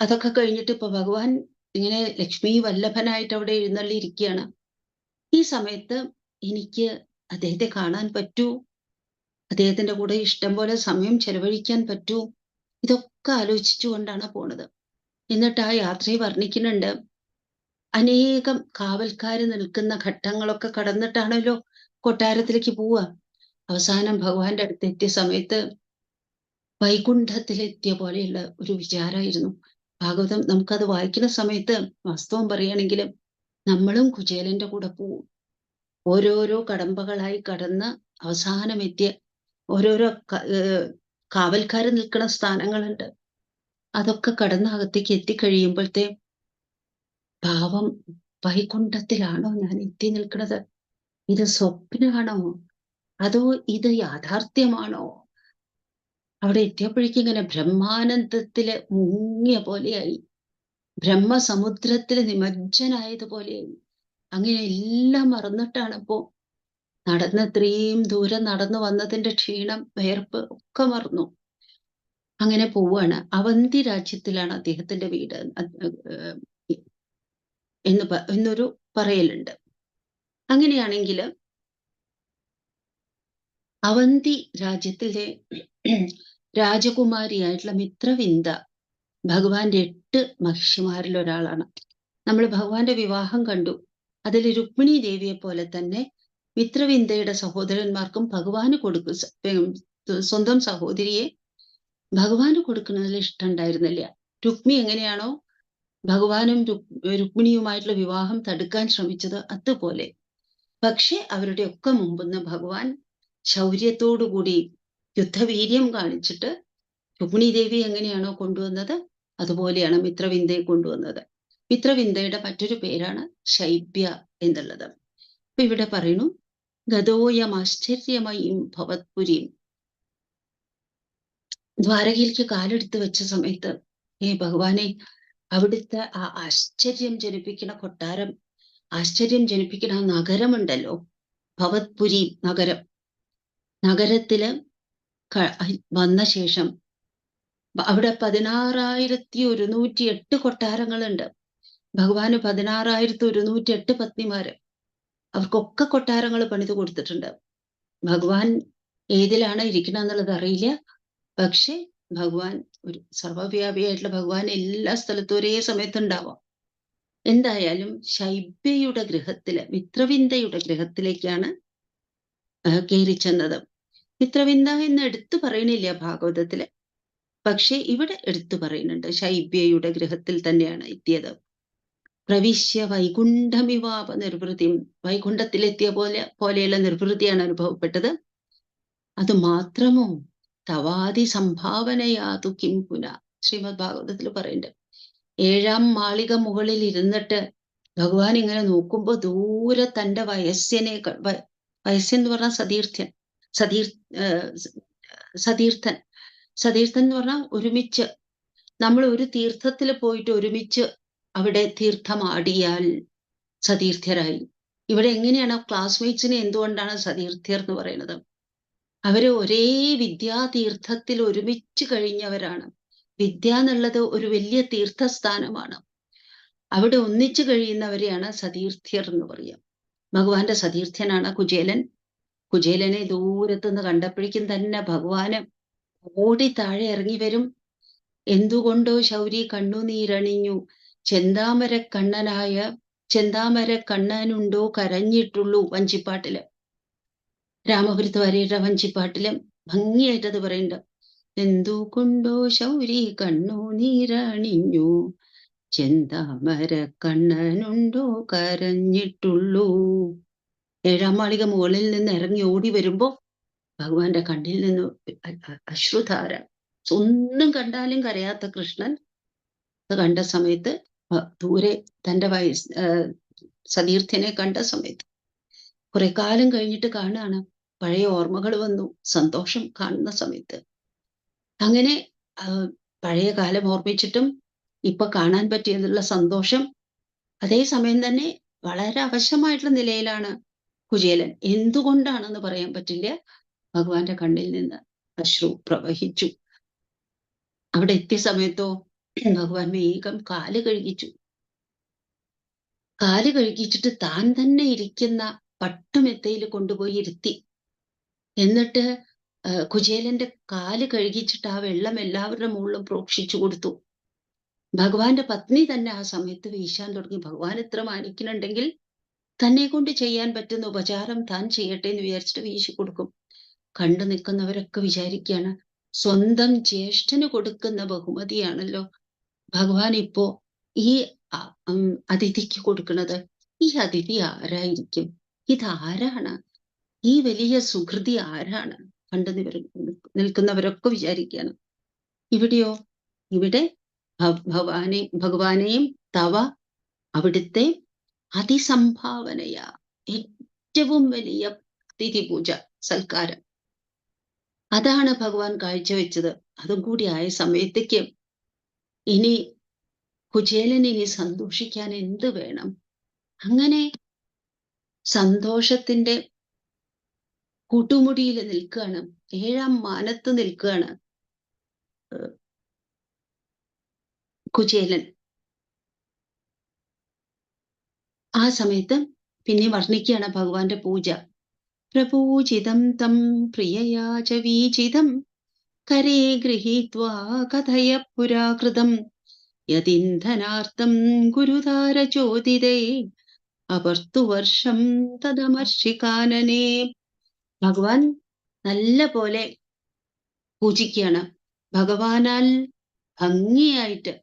അതൊക്കെ കഴിഞ്ഞിട്ട് ഇപ്പൊ ഭഗവാൻ ഇങ്ങനെ ലക്ഷ്മി വല്ലഭനായിട്ട് അവിടെ എഴുന്നള്ളിയിരിക്കുകയാണ്. ഈ സമയത്ത് എനിക്ക് അദ്ദേഹത്തെ കാണാൻ പറ്റൂ, അദ്ദേഹത്തിന്റെ കൂടെ ഇഷ്ടം പോലെ സമയം ചെലവഴിക്കാൻ പറ്റൂ, ഇതൊക്കെ ആലോചിച്ചുകൊണ്ടാണ് പോണത്. എന്നിട്ട് ആ യാത്രയെ വർണ്ണിക്കുന്നുണ്ട്. അനേകം കാവൽക്കാര് നിൽക്കുന്ന ഘട്ടങ്ങളൊക്കെ കടന്നിട്ടാണല്ലോ കൊട്ടാരത്തിലേക്ക് പോവുക. അവസാനം ഭഗവാന്റെ അടുത്ത് എത്തിയ സമയത്ത് വൈകുണ്ഠത്തിലെത്തിയ പോലെയുള്ള ഒരു വിചാരമായിരുന്നു. ഭാഗവതം നമുക്കത് വായിക്കുന്ന സമയത്ത് വാസ്തവം പറയുകയാണെങ്കിൽ നമ്മളും കുചേലന്റെ കൂടെ പോവും. ഓരോരോ കടമ്പകളായി കടന്ന് അവസാനം എത്തിയ ഓരോരോ കാവൽക്കാര് നിൽക്കുന്ന സ്ഥാനങ്ങളുണ്ട്. അതൊക്കെ കടന്ന് അകത്തേക്ക് എത്തിക്കഴിയുമ്പോഴത്തെ ഭാവം, വൈകുണ്ഠത്തിലാണോ ഞാൻ എത്തി നിൽക്കുന്നത്? ഇത് സ്വപ്നമാണോ അതോ ഇത് യാഥാർത്ഥ്യമാണോ? അവിടെ എത്തിയപ്പോഴേക്കും ഇങ്ങനെ ബ്രഹ്മാനന്ദത്തില് മുങ്ങിയ പോലെയായി, ബ്രഹ്മസമുദ്രത്തില് നിമജ്ജനായതുപോലെയായി. അങ്ങനെ എല്ലാം മറന്നിട്ടാണ് ഇപ്പോ ഇത്രയും ദൂരം നടന്നു വന്നതിന്റെ ക്ഷീണം, വിയർപ്പ് ഒക്കെ മറന്നു. അങ്ങനെ പോവാണ്. അവന്തി രാജ്യത്തിലാണ് അദ്ദേഹത്തിന്റെ വീട് എന്നൊരു പറയലുണ്ട്. അങ്ങനെയാണെങ്കിൽ അവന്തി രാജ്യത്തിലെ രാജകുമാരിയായിട്ടുള്ള മിത്രവിന്ദ ഭഗവാന്റെ 8 മഹിഷിമാരിൽ ഒരാളാണ്. നമ്മൾ ഭഗവാന്റെ വിവാഹം കണ്ടു. അതിൽ രുക്മിണി ദേവിയെ പോലെ തന്നെ മിത്രവിന്ദയുടെ സഹോദരന്മാർക്കും ഭഗവാന് സ്വന്തം സഹോദരിയെ ഭഗവാന് കൊടുക്കുന്നതിൽ ഇഷ്ടം ഉണ്ടായിരുന്നില്ല. രുക്മി എങ്ങനെയാണോ ഭഗവാനും രുക്മിണിയുമായിട്ടുള്ള വിവാഹം തടുക്കാൻ ശ്രമിച്ചത് അതുപോലെ. പക്ഷെ അവരുടെ ഒക്കെ മുമ്പെന്ന് ഭഗവാൻ ശൗര്യത്തോടുകൂടി യുദ്ധവീര്യം കാണിച്ചിട്ട് രുക്മിണി ദേവി എങ്ങനെയാണോ കൊണ്ടുവന്നത് അതുപോലെയാണ് മിത്രവിന്ദയെ കൊണ്ടുവന്നത്. മിത്രവിന്ദയുടെ മറ്റൊരു പേരാണ് ശൈബ്യ എന്നുള്ളത്. അപ്പൊ ഇവിടെ പറയുന്നു, ഗതോയമാശ്ചര്യമയീം ഭവത്പുരീം. ദ്വാരകയിലേക്ക് കാലെടുത്ത് വെച്ച സമയത്ത് ഭഗവാനെ, അവിടുത്തെ ആ ആശ്ചര്യം ജനിപ്പിക്കുന്ന കൊട്ടാരം, ആശ്ചര്യം ജനിപ്പിക്കുന്ന ആ നഗരമുണ്ടല്ലോ, ഭവത്പുരി നഗരത്തില് വന്ന ശേഷം അവിടെ 16,108 കൊട്ടാരങ്ങളുണ്ട്. ഭഗവാന് 16,108 പത്നിമാര്. അവർക്കൊക്കെ കൊട്ടാരങ്ങൾ പണിത് കൊടുത്തിട്ടുണ്ട്. ഭഗവാൻ ഏതിലാണ് ഇരിക്കണം എന്നുള്ളത് അറിയില്ല. പക്ഷെ ഭഗവാൻ ഒരു സർവവ്യാപിയായിട്ടുള്ള ഭഗവാൻ എല്ലാ സ്ഥലത്തും ഒരേ സമയത്ത് ഉണ്ടാവാം. എന്തായാലും ശൈബ്യയുടെ ഗൃഹത്തില്, മിത്രവിന്ദയുടെ ഗൃഹത്തിലേക്കാണ് കയറി ചെന്നത്. മിത്രവിന്ദ എന്ന് എടുത്തു പറയണില്ല ഭാഗവതത്തില്, പക്ഷെ ഇവിടെ എടുത്തു പറയുന്നുണ്ട് ശൈബ്യയുടെ ഗൃഹത്തിൽ തന്നെയാണ് എത്തിയത്. പ്രവിശ്യ വൈകുണ്ഠമിവാപ നിർവൃതി. വൈകുണ്ഠത്തിലെത്തിയ പോലെയുള്ള നിർവൃതിയാണ് അനുഭവപ്പെട്ടത്. അത് മാത്രമോ, തവാതി സംഭാവനയാതു കിം പുന. ശ്രീമദ് ഭാഗവതത്തിൽ പറയുന്നുണ്ട്, 7ാം മാളിക മുകളിൽ ഇരുന്നിട്ട് ഭഗവാൻ ഇങ്ങനെ നോക്കുമ്പോ ദൂരെ തന്റെ വയസ്സെന്ന് പറഞ്ഞാൽ സതീർത്ഥൻ എന്ന് പറഞ്ഞാൽ ഒരുമിച്ച് നമ്മൾ ഒരു തീർത്ഥത്തിൽ പോയിട്ട് ഒരുമിച്ച് അവിടെ തീർത്ഥമാടിയാൽ സതീർത്ഥ്യരായി. ഇവിടെ എങ്ങനെയാണ് ക്ലാസ്മേറ്റ്സിനെ എന്തുകൊണ്ടാണ് സതീർത്ഥ്യർ എന്ന് പറയുന്നത്? അവര് ഒരേ വിദ്യാതീർത്ഥത്തിൽ ഒരുമിച്ച് കഴിഞ്ഞവരാണ്. വിദ്യ എന്നുള്ളത് ഒരു വലിയ തീർത്ഥസ്ഥാനമാണ്. അവിടെ ഒന്നിച്ചു കഴിയുന്നവരെയാണ് സതീർത്ഥ്യർ എന്ന് പറയുക. ഭഗവാന്റെ സതീർത്ഥ്യനാണ് കുചേലൻ. കുചേലനെ ദൂരത്തുനിന്ന് കണ്ടപ്പോഴേക്കും തന്നെ ഭഗവാന് ഓടി താഴെ ഇറങ്ങി വരും. എന്തുകൊണ്ടോ ശൗരി കണ്ണുനീരണിഞ്ഞു ചെന്താമര കണ്ണനുണ്ടോ കരഞ്ഞിട്ടുള്ളൂ വഞ്ചിപ്പാട്ടില്. രാമപുരത്ത് വരയുടെ വഞ്ചിപ്പാട്ടില് ഭംഗിയായിട്ടത് പറയുന്നുണ്ട്. എന്തുകൊണ്ടോ ശൗരി കണ്ണുനീരണിഞ്ഞു ചെന്താമര കണ്ണനുണ്ടോ കരഞ്ഞിട്ടുള്ളൂ. ഏഴാം മാളിക മുകളിൽ നിന്ന് ഇറങ്ങി ഓടി വരുമ്പോ ഭഗവാന്റെ കണ്ണിൽ നിന്ന് അശ്രുധാര. ഒന്നും കണ്ടാലും കരയാത്ത കൃഷ്ണൻ അത് കണ്ട സമയത്ത് ദൂരെ തന്റെ സതീർത്ഥ്യനെ കണ്ട സമയത്ത് കുറെ കാലം കഴിഞ്ഞിട്ട് കാണുകയാണ്. പഴയ ഓർമ്മകൾ വന്നു, സന്തോഷം കാണുന്ന സമയത്ത്. അങ്ങനെ പഴയ കാലം ഓർമ്മിച്ചിട്ടും ഇപ്പൊ കാണാൻ പറ്റിയതുള്ള സന്തോഷം. അതേസമയം തന്നെ വളരെ അവശമായിട്ടുള്ള നിലയിലാണ് കുചേലൻ. എന്തുകൊണ്ടാണെന്ന് പറയാൻ പറ്റില്ല. ഭഗവാന്റെ കണ്ണിൽ നിന്ന് അശ്രു പ്രവഹിച്ചു. അവിടെ എത്തിയ സമയത്തോ ഭഗവാൻ വേഗം കാല് കഴുകിച്ചു. കാല് കഴുകിച്ചിട്ട് താൻ തന്നെ ഇരിക്കുന്ന പട്ടുമെത്തയിൽ കൊണ്ടുപോയി ഇരുത്തി. എന്നിട്ട് കുചേലന്റെ കാല് കഴുകിച്ചിട്ട് ആ വെള്ളം എല്ലാവരുടെ മുകളിലും പ്രോക്ഷിച്ചു കൊടുത്തു. ഭഗവാന്റെ പത്നി തന്നെ ആ സമയത്ത് വീശാൻ തുടങ്ങി. ഭഗവാൻ ഇത്ര മാനിക്കുന്നുണ്ടെങ്കിൽ തന്നെ കൊണ്ട് ചെയ്യാൻ പറ്റുന്ന ഉപചാരം താൻ ചെയ്യട്ടെ എന്ന് വിചാരിച്ചിട്ട് വീശി കൊടുക്കും. കണ്ടു നിൽക്കുന്നവരൊക്കെ വിചാരിക്കുകയാണ്, സ്വന്തം ജ്യേഷ്ഠന് കൊടുക്കുന്ന ബഹുമതിയാണല്ലോ ഭഗവാൻ ഇപ്പോ ഈ അതിഥിക്ക് കൊടുക്കുന്നത്. ഈ അതിഥി ആരായിരിക്കും? ഇതാരാണ്? ഈ വലിയ സുഹൃതി ആരാണ്? കണ്ടു നിൽക്കുന്നവരൊക്കെ വിചാരിക്കുകയാണ്. ഇവിടെയോ, ഇവിടെ ഭഗവാനെയും തവ അവിടുത്തെ അതിസംഭാവനയാ, ഏറ്റവും വലിയ അതിഥി പൂജ സൽക്കാരം, അതാണ് ഭഗവാൻ കാഴ്ചവെച്ചത്. അതും കൂടി ആയ സമയത്തേക്ക് ഇനി കുചേലൻ ഇനി സന്തോഷിക്കാൻ എന്ത് വേണം? അങ്ങനെ സന്തോഷത്തിന്റെ കൂട്ടുമുടിയിൽ നിൽക്കുകയാണ്, ഏഴാം മാനത്ത് നിൽക്കുകയാണ് കുചേലൻ. ആ സമയത്ത് പിന്നെ വർണ്ണിക്കുകയാണ് ഭഗവാന്റെ പൂജ. പ്രപൂജിതം തം പ്രിയയാ ച വീചിതം കരേ ഗൃഹീത്വാ കഥയ പുരാകൃതം യദിന്ധനാർത്ഥം ഗുരുതാരചോദിതേ അപർത്തുവർഷം തദമർഷികാനനേ. ഭഗവാൻ നല്ല പോലെ പൂജിക്കുകയാണ്. ഭഗവാനാൽ ഭംഗിയായിട്ട്,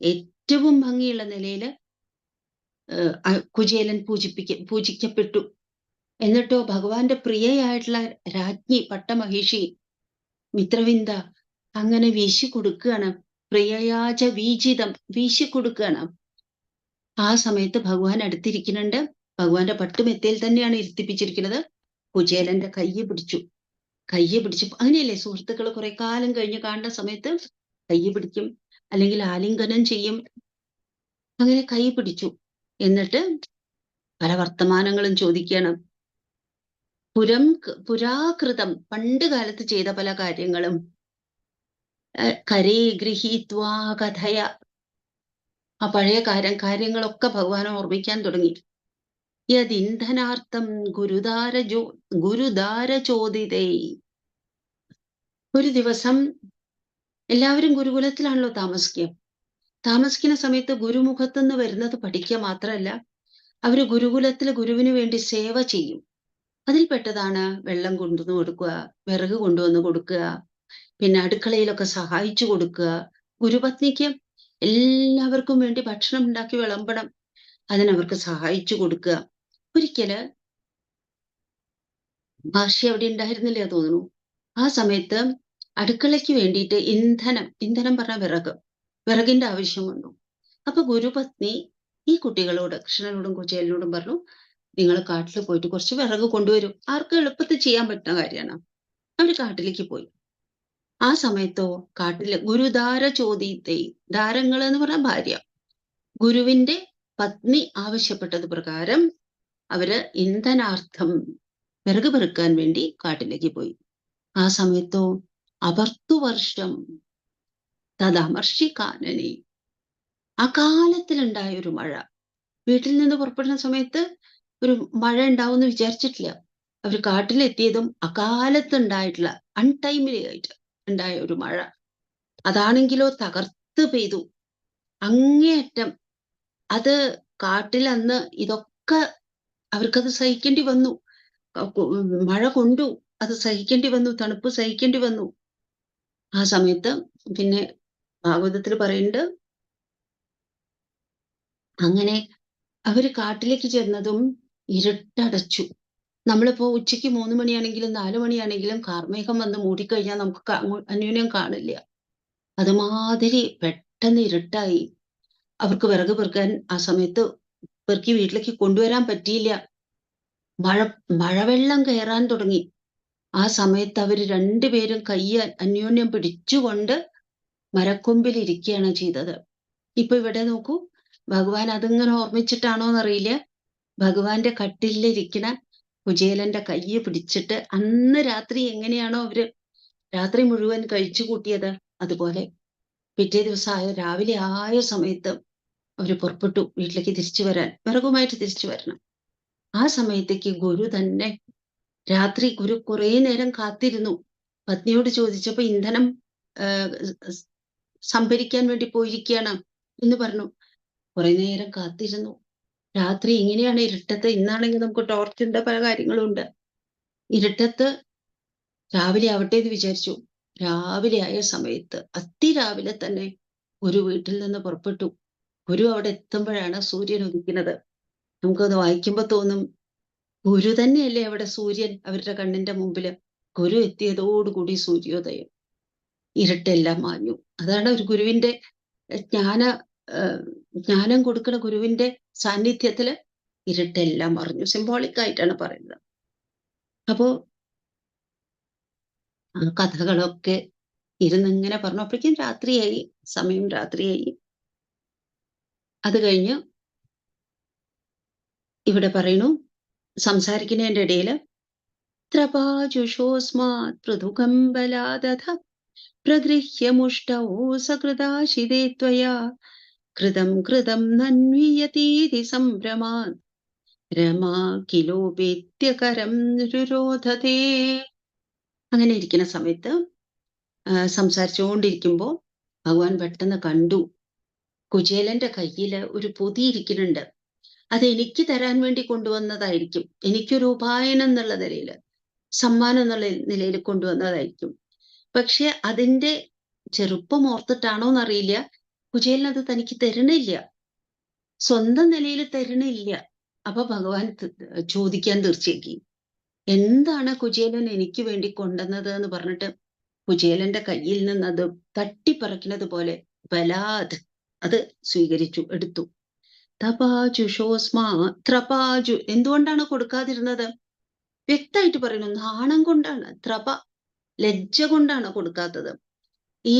ഏറ്റവും ഭംഗിയുള്ള നിലയിൽ കുചേലൻ പൂജിക്കപ്പെട്ടു. എന്നിട്ടോ ഭഗവാന്റെ പ്രിയയായിട്ടുള്ള രാജ്ഞി പട്ടമഹിഷി മിത്രവിന്ദ അങ്ങനെ വീശി കൊടുക്കുകയാണ്. പ്രിയയാച വീചിതം വീശി കൊടുക്കുകയാണ്. ആ സമയത്ത് ഭഗവാൻ അടുത്തിരിക്കുന്നുണ്ട്. ഭഗവാന്റെ പട്ടുമെത്തയിൽ തന്നെയാണ് ഇരുത്തിപ്പിച്ചിരിക്കുന്നത്. കുചേലന്റെ കയ്യ് പിടിച്ചു. അങ്ങനെയല്ലേ സുഹൃത്തുക്കൾ കുറെ കാലം കഴിഞ്ഞ് കാണുന്ന സമയത്ത് കയ്യ് പിടിക്കും, അല്ലെങ്കിൽ ആലിംഗനം ചെയ്യും. അങ്ങനെ കൈ പിടിച്ചു. എന്നിട്ട് പല വർത്തമാനങ്ങളും ചോദിക്കുകയാണ്. പുരാകൃതം, പണ്ട് കാലത്ത് ചെയ്ത പല കാര്യങ്ങളും. കരേ ഗൃഹീത്വാ കഥയ, ആ പഴയ കാര്യങ്ങളൊക്കെ ഭഗവാനെ ഓർമ്മിക്കാൻ തുടങ്ങി. യദിന്ധനാർത്ഥം ഗുരുദാരചോദിതേ. ഒരു ദിവസം എല്ലാവരും ഗുരുകുലത്തിലാണല്ലോ താമസിക്കുന്ന സമയത്ത് ഗുരുമുഖത്തുനിന്ന് വരുന്നത് പഠിക്കുക മാത്രമല്ല, അവര് ഗുരുകുലത്തിൽ ഗുരുവിന് വേണ്ടി സേവ ചെയ്യും. അതിൽപ്പെട്ടതാണ് വെള്ളം കൊണ്ടുവന്ന് കൊടുക്കുക, വിറക് കൊണ്ടുവന്ന് കൊടുക്കുക, പിന്നെ അടുക്കളയിലൊക്കെ സഹായിച്ചു കൊടുക്കുക. ഗുരുപത്നിക്ക് എല്ലാവർക്കും വേണ്ടി ഭക്ഷണം ഉണ്ടാക്കി വിളമ്പണം, അതിനവർക്ക് സഹായിച്ചു കൊടുക്കുക. ഒരിക്കല് മഹർഷി അവിടെ ഉണ്ടായിരുന്നില്ല തോന്നുന്നു. ആ സമയത്ത് അടുക്കളയ്ക്ക് വേണ്ടിയിട്ട് ഇന്ധനം പറഞ്ഞ വിറകിന്റെ ആവശ്യം വന്നു. അപ്പൊ ഗുരുപത്നി ഈ കുട്ടികളോട്, കൃഷ്ണനോടും കുചേലനോടും പറഞ്ഞു, നിങ്ങൾ കാട്ടിൽ പോയിട്ട് കുറച്ച് വിറക് കൊണ്ടുവരും. ആർക്കും എളുപ്പത്തിൽ ചെയ്യാൻ പറ്റുന്ന കാര്യമാണ്. അവര് കാട്ടിലേക്ക് പോയി. ആ സമയത്തോ കാട്ടില് ഗുരുദാര ചോദിത്തേ, ദാരങ്ങൾ എന്ന് പറഞ്ഞ ഭാര്യ, ഗുരുവിന്റെ പത്നി ആവശ്യപ്പെട്ടത് പ്രകാരം അവര് ഇന്ധനാർത്ഥം വിറക് പെറുക്കാൻ വേണ്ടി കാട്ടിലേക്ക് പോയി. ആ സമയത്തോ അവർത്തുവർഷം തദമർഷികാനനെ, ആ കാലത്തിലുണ്ടായ ഒരു മഴ. വീട്ടിൽ നിന്ന് പുറപ്പെടുന്ന സമയത്ത് ഒരു മഴ ഉണ്ടാവുമെന്ന് വിചാരിച്ചിട്ടില്ല. അവര് കാട്ടിലെത്തിയതും അകാലത്തുണ്ടായിട്ടുള്ള അൺടൈംലി ആയിട്ട് ഉണ്ടായ ഒരു മഴ. അതാണെങ്കിലോ തകർത്ത് പെയ്തു. അങ്ങേയറ്റം. അത് കാട്ടിൽ അന്ന് ഇതൊക്കെ അവർക്കത് സഹിക്കേണ്ടി വന്നു. മഴ കൊണ്ടു. അത് സഹിക്കേണ്ടി വന്നു. തണുപ്പ് സഹിക്കേണ്ടി വന്നു. ആ സമയത്ത് പിന്നെ ഭാഗവതത്തിൽ പറയുന്നുണ്ട്, അങ്ങനെ അവര് കാട്ടിലേക്ക് ചെന്നതും ഇരുട്ടടച്ചു. നമ്മളിപ്പോ ഉച്ചയ്ക്ക് 3 മണിയാണെങ്കിലും 4 മണിയാണെങ്കിലും കാർമേഘം വന്ന് മൂടിക്കഴിഞ്ഞാൽ നമുക്ക് അന്യോന്യം കാണില്ല. അതുമാതിരി പെട്ടെന്ന് ഇരുട്ടായി. അവർക്ക് വിറക് പെറുക്കാൻ ആ സമയത്ത് പെറുക്കി വീട്ടിലേക്ക് കൊണ്ടുവരാൻ പറ്റിയില്ല. മഴ മഴവെള്ളം കയറാൻ തുടങ്ങി. ആ സമയത്ത് അവര് രണ്ടുപേരും അന്യോന്യം പിടിച്ചുകൊണ്ട് മരക്കൊമ്പിൽ ഇരിക്കുകയാണ് ചെയ്തത്. ഇപ്പൊ ഇവിടെ നോക്കൂ, ഭഗവാൻ അതിങ്ങനെ ഓർമ്മിച്ചിട്ടാണോന്നറിയില്ല, ഭഗവാന്റെ കട്ടിലിരിക്കണ കുചേലന്റെ കയ്യ് പിടിച്ചിട്ട് അന്ന് രാത്രി എങ്ങനെയാണോ അവര് രാത്രി മുഴുവൻ കഴിച്ചു കൂട്ടിയത്, അതുപോലെ പിറ്റേ ദിവസം രാവിലെ ആയ സമയത്ത് അവര് പുറപ്പെട്ടു വീട്ടിലേക്ക് തിരിച്ചു വരാൻ, വിറകുമായിട്ട് തിരിച്ചു വരണം. ആ സമയത്തേക്ക് ഗുരു തന്നെ രാത്രി ഗുരു കുറേ നേരം കാത്തിരുന്നു. പത്നിയോട് ചോദിച്ചപ്പോ ഇന്ധനം സംഭരിക്കാൻ വേണ്ടി പോയിരിക്കുകയാണ് എന്ന് പറഞ്ഞു. കുറെ നേരം കാത്തിരുന്നു. രാത്രി ഇങ്ങനെയാണ് ഇരുട്ടത്ത്. ഇന്നാണെങ്കിൽ നമുക്ക് ടോർച്ചുണ്ട്, പല കാര്യങ്ങളും ഉണ്ട്. ഇരുട്ടത്ത് രാവിലെ ആവട്ടെ എന്ന് വിചാരിച്ചു. രാവിലെ ആയ സമയത്ത് അതിരാവിലെ തന്നെ ഒരു വീട്ടിൽ നിന്ന് പുറപ്പെട്ടു. ഗുരു അവിടെ എത്തുമ്പോഴാണ് സൂര്യൻ ഉദിക്കുന്നത്. നമുക്കത് വായിക്കുമ്പോ തോന്നും, ഗുരു തന്നെയല്ലേ അവിടെ സൂര്യൻ അവരുടെ കണ്ണിന്റെ മുമ്പില്. ഗുരു എത്തിയതോടുകൂടി സൂര്യോദയം. ഇരുട്ടെല്ലാം മാഞ്ഞു. അതാണ് ഒരു ഗുരുവിന്റെ ജ്ഞാനം കൊടുക്കുന്ന ഗുരുവിന്റെ സാന്നിധ്യത്തില് ഇരുട്ടെല്ലാം മറിഞ്ഞു. സിംബോളിക് ആയിട്ടാണ് പറയുന്നത്. അപ്പോ ആ കഥകളൊക്കെ ഇരുന്നിങ്ങനെ പറഞ്ഞു. അപ്പോഴേക്കും രാത്രിയായി, സമയം രാത്രിയായി. അത് കഴിഞ്ഞ് ഇവിടെ പറയണു, സംസാരിക്കുന്നതിന്റെ ഇടയില് ത്രപാജുഷോസ്മാത് പൃഥുകം ബലാദധ പ്രഗൃഹ്യ മുഷ്ടൗ സകൃതാശിതേ ത്വയാ കൃതം കൃതം നന്വിയതീതി സംഭ്രമാത് രമാ കിലോപേത്യകരം രുരോധതേ. അങ്ങനെ ഇരിക്കുന്ന സമയത്ത് സംസാരിച്ചുകൊണ്ടിരിക്കുമ്പോ ഭഗവാൻ പെട്ടെന്ന് കണ്ടു, കുചേലന്റെ കയ്യില് ഒരു പൊതി ഇരിക്കുന്നുണ്ട്. അത് എനിക്ക് തരാൻ വേണ്ടി കൊണ്ടുവന്നതായിരിക്കും. എനിക്കൊരു ഉപായനം എന്നുള്ള നിലയില്, സമ്മാനം എന്നുള്ള നിലയിൽ കൊണ്ടുവന്നതായിരിക്കും. പക്ഷെ അതിന്റെ ചെറുപ്പം ഓർത്തിട്ടാണോന്നറിയില്ല, കുചേലൻ അത് തനിക്ക് തരണില്ല, സ്വന്തം നിലയിൽ തരണില്ല. അപ്പൊ ഭഗവാൻ ചോദിക്കാൻ തീർച്ചയാക്കി, എന്താണ് കുചേലൻ എനിക്ക് വേണ്ടി കൊണ്ടുവന്നത് എന്ന് പറഞ്ഞിട്ട് കുചേലന്റെ കയ്യിൽ നിന്ന് അത് തട്ടിപ്പറിക്കുന്നത് പോലെ ബലാത് അത് സ്വീകരിച്ചു, എടുത്തു. ത്രപാജു, എന്തുകൊണ്ടാണ് കൊടുക്കാതിരുന്നത്? വ്യക്തമായിട്ട് പറയുന്നു, നാണം കൊണ്ടാണ്. ലജ്ജ കൊണ്ടാണ് കൊടുക്കാത്തത്. ഈ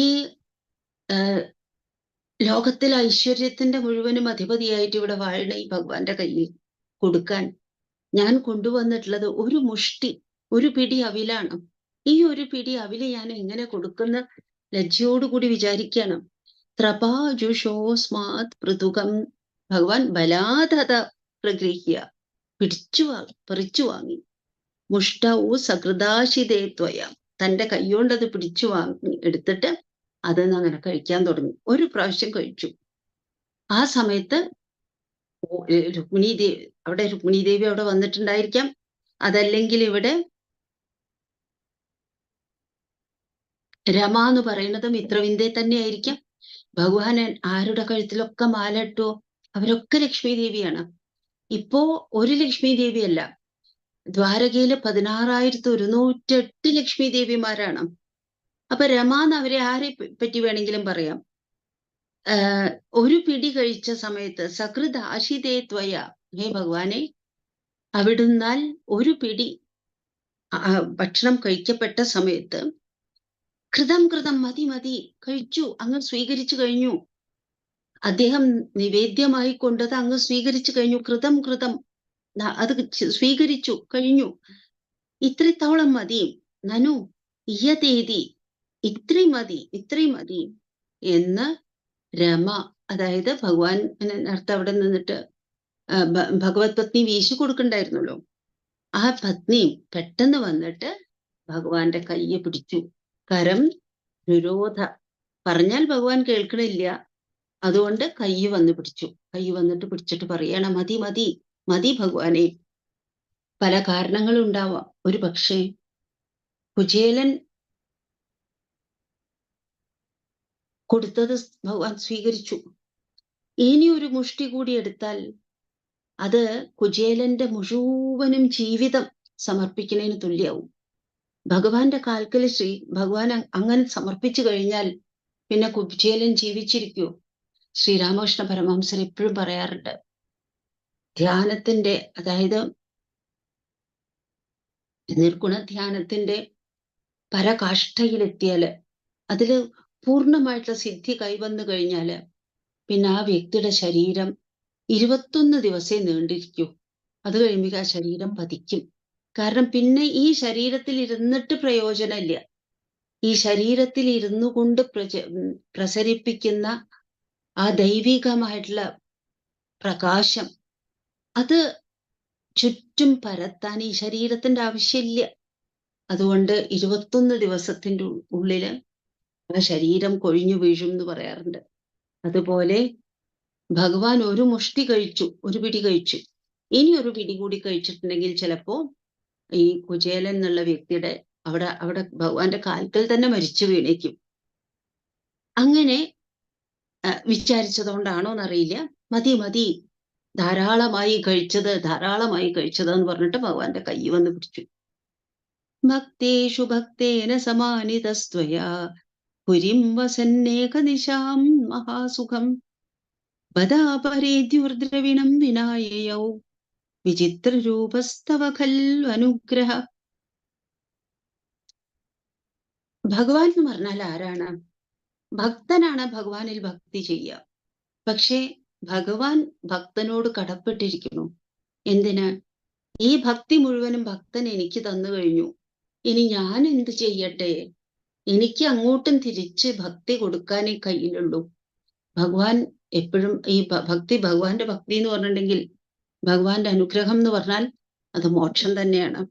ലോകത്തിലെ ഐശ്വര്യത്തിന്റെ മുഴുവനും അധിപതിയായിട്ട് ഇവിടെ വാഴണ ഈ ഭഗവാന്റെ കയ്യിൽ കൊടുക്കാൻ ഞാൻ കൊണ്ടുവന്നിട്ടുള്ളത് ഒരു മുഷ്ടി, ഒരു പിടി അവിലാണ്. ഈ ഒരു പിടി അവില് ഞാൻ എങ്ങനെ കൊടുക്കുന്ന ലജ്ജയോടുകൂടി വിചാരിക്കണം. ത്രപാജുഷോസ്മാത് പൃഥുകം, ഭഗവാൻ ബലാദത പ്രഗൃഹ്യ, പറിച്ചു വാങ്ങി. മുഷ്ടൗ സകൃതാശിതേ ത്വയ, തന്റെ കൈകൊണ്ടത് പിടിച്ചു വാങ്ങി എടുത്തിട്ട് അതെന്ന് അങ്ങനെ കഴിക്കാൻ തുടങ്ങി. ഒരു പ്രാവശ്യം കഴിച്ചു. ആ സമയത്ത് രുക്മിണി ദേവി അവിടെ വന്നിട്ടുണ്ടായിരിക്കാം. അതല്ലെങ്കിൽ ഇവിടെ രമ എന്ന് പറയുന്നത് മിത്രവിന്ദെ തന്നെ ആയിരിക്കാം. ഭഗവാൻ ആരുടെ കഴുത്തിലൊക്കെ മാല ഇട്ടോ അവരൊക്കെ ലക്ഷ്മി ദേവിയാണ്. ഇപ്പോ ഒരു ലക്ഷ്മി ദേവിയല്ല, ദ്വാരകയില് 16,108 ലക്ഷ്മി ദേവിമാരാണ്. അപ്പൊ രമ എന്ന് അവരെ ആരെ പറ്റി വേണമെങ്കിലും പറയാം. ഒരു പിടി കഴിച്ച സമയത്ത് സകൃത് ആശിതേ ത്വയ, ഹേ ഭഗവാനെ, അവിടുന്നാൽ ഒരു പിടി ഭക്ഷണം കഴിക്കപ്പെട്ട സമയത്ത് കൃതം മതി കഴിച്ചു, അങ്ങ് സ്വീകരിച്ചു കഴിഞ്ഞു. അദ്ദേഹം നിവേദ്യമായി കൊണ്ടത് അങ്ങ് സ്വീകരിച്ചു കഴിഞ്ഞു. കൃതം അത് സ്വീകരിച്ചു കഴിഞ്ഞു. ഇത്രത്തോളം മതി. നനു യതേതി, ഇത്രയും മതി, ഇത്രയും മതി എന്ന് രമ, അതായത് ഭഗവാൻ നേരത്തെ അവിടെ നിന്നിട്ട് ഭഗവത് പത്നി വീശി കൊടുക്കണ്ടായിരുന്നല്ലോ, ആ പത്നി പെട്ടെന്ന് വന്നിട്ട് ഭഗവാന്റെ കയ്യെ പിടിച്ചു. കരം നിരോധ, പറഞ്ഞാൽ ഭഗവാൻ കേൾക്കണില്ല, അതുകൊണ്ട് കൈ വന്ന് പിടിച്ചു. കൈ വന്നിട്ട് പിടിച്ചിട്ട് പറയണം, മതി മതി മതി ഭഗവാനെ. പല കാരണങ്ങളുണ്ടാവാം. ഒരു പക്ഷേ കുചേലൻ കൊടുത്തത് ഭഗവാൻ സ്വീകരിച്ചു. ഇനി ഒരു മുഷ്ടി കൂടി എടുത്താൽ അത് കുചേലന്റെ മുഴുവനും ജീവിതം സമർപ്പിക്കുന്നതിന് തുല്യാവും. ഭഗവാന്റെ കാൽക്കൽ ഭഗവാൻ അങ്ങനെ സമർപ്പിച്ചു കഴിഞ്ഞാൽ പിന്നെ കുചേലൻ ജീവിച്ചിരിക്കൂ? ശ്രീരാമകൃഷ്ണ പരമഹംസർ എപ്പോഴും പറയാറുണ്ട്, ധ്യാനത്തിന്റെ, അതായത് നിർഗുണ ധ്യാനത്തിന്റെ പരകാഷ്ഠയിലെത്തിയാല്, അതില് പൂർണ്ണമായിട്ടുള്ള സിദ്ധി കൈവന്നു കഴിഞ്ഞാല് പിന്നെ ആ വ്യക്തിയുടെ ശരീരം 21 ദിവസേ നീണ്ടിരിക്കൂ. അത് കഴിയുമ്പോൾ ആ ശരീരം പതിക്കും. കാരണം പിന്നെ ഈ ശരീരത്തിൽ ഇരുന്നിട്ട് പ്രയോജനമില്ല. ഈ ശരീരത്തിൽ ഇരുന്നു കൊണ്ട് പ്രസരിപ്പിക്കുന്ന ആ ദൈവികമായിട്ടുള്ള പ്രകാശം, അത് ചുറ്റും പരത്താൻ ഈ ശരീരത്തിന്റെ ആവശ്യമില്ല. അതുകൊണ്ട് 21 ദിവസത്തിന്റെ ഉള്ളില് ആ ശരീരം കൊഴിഞ്ഞു വീഴും എന്ന് പറയാറുണ്ട്. അതുപോലെ ഭഗവാൻ ഒരു മുഷ്ടി കഴിച്ചു, ഒരു പിടി കഴിച്ചു. ഇനി ഒരു പിടി കൂടി കഴിച്ചിട്ടുണ്ടെങ്കിൽ ചിലപ്പോ ഈ കുചേലൻ എന്നുള്ള വ്യക്തിയുടെ അവിടെ ഭഗവാന്റെ കാൽക്കൽ തന്നെ മരിച്ചു വീണേക്കും. അങ്ങനെ വിചാരിച്ചതുകൊണ്ടാണോ എന്നറിയില്ല, മതി മതി, ധാരാളമായി കഴിച്ചത് എന്ന് പറഞ്ഞിട്ട് ഭഗവാന്റെ കൈ വന്ന് പിടിച്ചു. ഭക്തേഷു ഭക്തേന സമാനിതസ്ത്വയാ പുരിം വസന്നേകനിശാം മഹാസുഖം ബദാപരേദ്യുർദ്രവിണം വിനായയൗ വിചിത്രരൂപസ്തവ ഖൽവനുഗ്രഹ. ഭഗവാൻ എന്ന് പറഞ്ഞാൽ ആരാണ്? ഭക്തനാണ് ഭഗവാനിൽ ഭക്തി ചെയ്യുക. പക്ഷേ ഭഗവാൻ ഭക്തനോട് കടപ്പെട്ടിരിക്കുന്നു. എന്തിന്? ഈ ഭക്തി മുഴുവനും ഭക്തൻ എനിക്ക് തന്നു കഴിഞ്ഞു, ഇനി ഞാൻ എന്ത് ചെയ്യട്ടെ? എനിക്ക് അങ്ങോട്ടും തിരിച്ച് ഭക്തി കൊടുക്കാനേ കയ്യിലുള്ളൂ. ഭഗവാൻ എപ്പോഴും ഈ ഭക്തി, ഭഗവാന്റെ ഭക്തി എന്ന് പറഞ്ഞിട്ടുണ്ടെങ്കിൽ, ഭഗവാന്റെ അനുഗ്രഹം എന്ന് പറഞ്ഞാൽ അത് മോക്ഷം തന്നെയാണ്.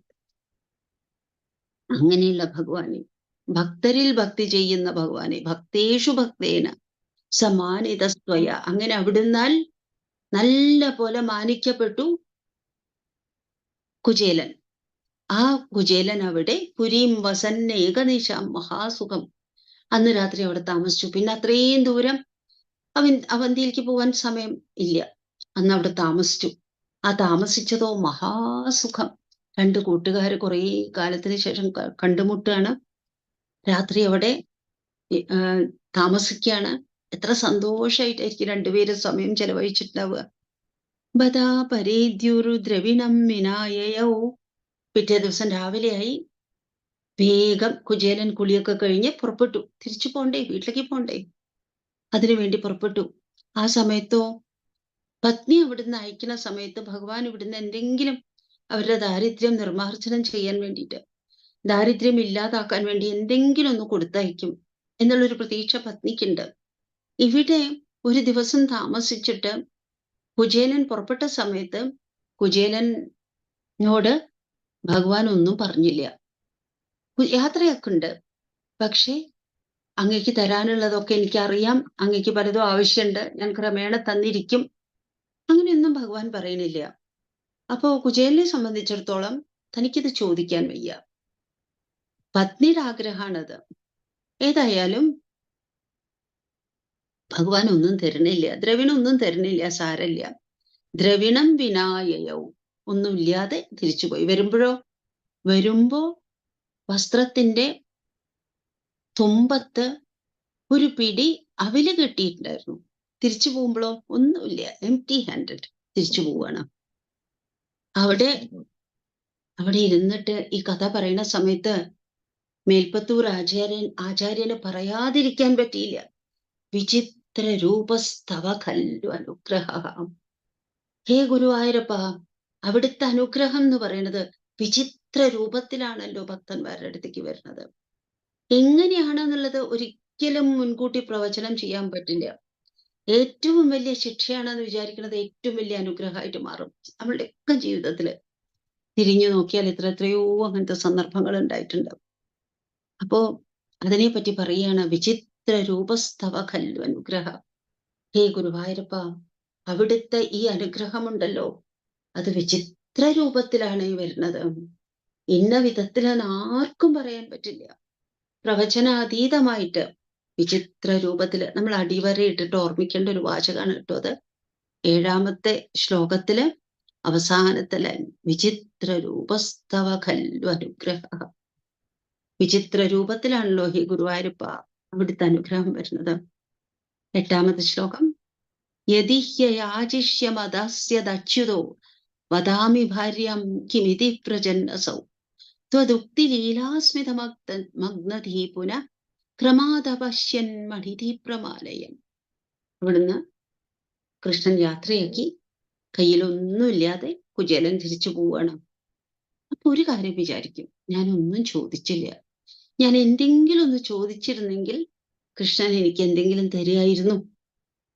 അങ്ങനെയുള്ള ഭഗവാനെ, ഭക്തരിൽ ഭക്തി ചെയ്യുന്ന ഭഗവാനെ, ഭക്തേഷു ഭക്തേന സമാനിതസ്ത്വയ, അങ്ങനെ അവിടുന്നാൽ നല്ല പോലെ മാനിക്കപ്പെട്ടു കുചേലൻ. ആ കുചേലൻ അവിടെ പുരീം വസന്നേകനിശാം മഹാസുഖം, അന്ന് രാത്രി അവിടെ താമസിച്ചു. പിന്നെ അത്രയും ദൂരം അവന്തിയിലേക്ക് പോവാൻ സമയം ഇല്ല. അന്ന് അവിടെ താമസിച്ചു. ആ താമസിച്ചതോ മഹാസുഖം. രണ്ട് കൂട്ടുകാർ കുറെ കാലത്തിന് ശേഷം കണ്ടുമുട്ടുകയാണ്. രാത്രി അവിടെ താമസിക്കുകയാണ്. എത്ര സന്തോഷമായിട്ടായിരിക്കും രണ്ടുപേരും സമയം ചെലവഴിച്ചിട്ടുണ്ടാവുക. ബദാ പരേദ്യുരു ദ്രവിണം വിനായയോ. പിറ്റേ ദിവസം രാവിലെയായി. വേഗം കുചേലൻ കുളിയൊക്കെ കഴിഞ്ഞ് പുറപ്പെട്ടു. തിരിച്ചു പോണ്ടേ, വീട്ടിലേക്ക് പോണ്ടേ, അതിനുവേണ്ടി പുറപ്പെട്ടു. ആ സമയത്തോ പത്നി അവിടുന്ന് അയക്കുന്ന സമയത്ത് ഭഗവാൻ ഇവിടുന്ന് എന്തെങ്കിലും അവരുടെ ദാരിദ്ര്യം നിർമ്മാർജ്ജനം ചെയ്യാൻ വേണ്ടിയിട്ട്, ദാരിദ്ര്യം ഇല്ലാതാക്കാൻ വേണ്ടി എന്തെങ്കിലും ഒന്ന് കൊടുത്തയക്കും എന്നുള്ളൊരു പ്രതീക്ഷ പത്നിക്കുണ്ട്. ഇവിടെ ഒരു ദിവസം താമസിച്ചിട്ട് കുചേലൻ പുറപ്പെട്ട സമയത്ത് കുചേലനോട് ഭഗവാൻ ഒന്നും പറഞ്ഞില്ല. യാത്രയൊക്കെ ഉണ്ട്, പക്ഷെ അങ്ങേക്ക് തരാനുള്ളതൊക്കെ എനിക്കറിയാം, അങ്ങേക്ക് പലതും ആവശ്യമുണ്ട്, ഞാൻ ക്രമേണ തന്നിരിക്കും, അങ്ങനെയൊന്നും ഭഗവാൻ പറയണില്ല. അപ്പോ കുചേലനെ സംബന്ധിച്ചിടത്തോളം തനിക്കിത് ചോദിക്കാൻ വയ്യ. പത്നിയുടെ ആഗ്രഹമാണത്. ഏതായാലും ഭഗവാൻ ഒന്നും തരുന്നില്ല, ദ്രവിണൊന്നും തരുന്നില്ല, സാരല്ല. ദ്രവിണം വിനായയവും, ഒന്നുമില്ലാതെ തിരിച്ചുപോയി. വരുമ്പോ വസ്ത്രത്തിന്റെ തുമ്പത്ത് ഒരു പിടി അവില് കെട്ടിയിട്ടുണ്ടായിരുന്നു. തിരിച്ചു പോകുമ്പോഴോ ഒന്നുമില്ല, എംപ്റ്റി ഹാൻഡഡ് തിരിച്ചു പോവാണ്. അവിടെ ഇരുന്നിട്ട് ഈ കഥ പറയുന്ന സമയത്ത് മേൽപ്പത്തൂർ ആചാര്യന് പറയാതിരിക്കാൻ പറ്റിയില്ല. വിചിത്ര രൂപസ്തവ ഖല്ലു അനുഗ്രഹ. ഹേ ഗുരുവായൂരപ്പ, അവിടുത്തെ അനുഗ്രഹം എന്ന് പറയുന്നത് വിചിത്ര രൂപത്തിലാണല്ലോ ഭക്തന്മാരുടെ അടുത്തേക്ക് വരുന്നത്. എങ്ങനെയാണെന്നുള്ളത് ഒരിക്കലും മുൻകൂട്ടി പ്രവചനം ചെയ്യാൻ പറ്റില്ല. ഏറ്റവും വലിയ ശിക്ഷയാണെന്ന് വിചാരിക്കുന്നത് ഏറ്റവും വലിയ അനുഗ്രഹമായിട്ട് മാറും നമ്മളുടെയൊക്കെ ജീവിതത്തില്. തിരിഞ്ഞു നോക്കിയാൽ എത്രയോ അങ്ങനത്തെ സന്ദർഭങ്ങൾ ഉണ്ടായിട്ടുണ്ട്. അപ്പോ അതിനെപ്പറ്റി പറയാണ്, വിചിത്ര രൂപസ്തവ ഖല്ലു അനുഗ്രഹ. ഹേ ഗുരുവായൂരപ്പ, അവിടുത്തെ ഈ അനുഗ്രഹമുണ്ടല്ലോ, അത് വിചിത്ര രൂപത്തിലാണ് ഈ വരുന്നത്. ഇന്ന വിധത്തിലെന്ന് ആർക്കും പറയാൻ പറ്റില്ല. പ്രവചനാതീതമായിട്ട് വിചിത്ര രൂപത്തില് നമ്മൾ അടിവരയിട്ടിട്ട് ഓർമ്മിക്കേണ്ട ഒരു വാചകമാണ് കേട്ടോ അത്. 7ാമത്തെ ശ്ലോകത്തില് അവസാനത്തെ ലൈൻ, വിചിത്ര രൂപസ്തവ ഖല്ലു അനുഗ്രഹ. വിചിത്ര രൂപത്തിലാണല്ലോ ഹേ ഗുരുവായൂരപ്പ അവിടുത്തെ അനുഗ്രഹം വരുന്നത്. 8ാമത്തെ ശ്ലോകം, യദിഹ്യയാചിഷ്യമദാസ്യദച്യുതോ വദാമി ഭാര്യം കിമിതി പ്രജന്നസൗ ത്വദുക്തിലീലാസ്മിതമഗ്നധീ പുനഃ ക്രമാദപശ്യൻ മണിധീപ്രമാലയം. അവിടുന്ന് കൃഷ്ണൻ യാത്രയാക്കി കയ്യിലൊന്നുമില്ലാതെ കുചേലൻ തിരിച്ചു പോവുകയാണ്. അപ്പൊ ഒരു കാര്യം വിചാരിക്കും, ഞാനൊന്നും ചോദിച്ചില്ല, ഞാൻ എന്തെങ്കിലും ഒന്ന് ചോദിച്ചിരുന്നെങ്കിൽ കൃഷ്ണൻ എനിക്ക് എന്തെങ്കിലും തരുമായിരുന്നു.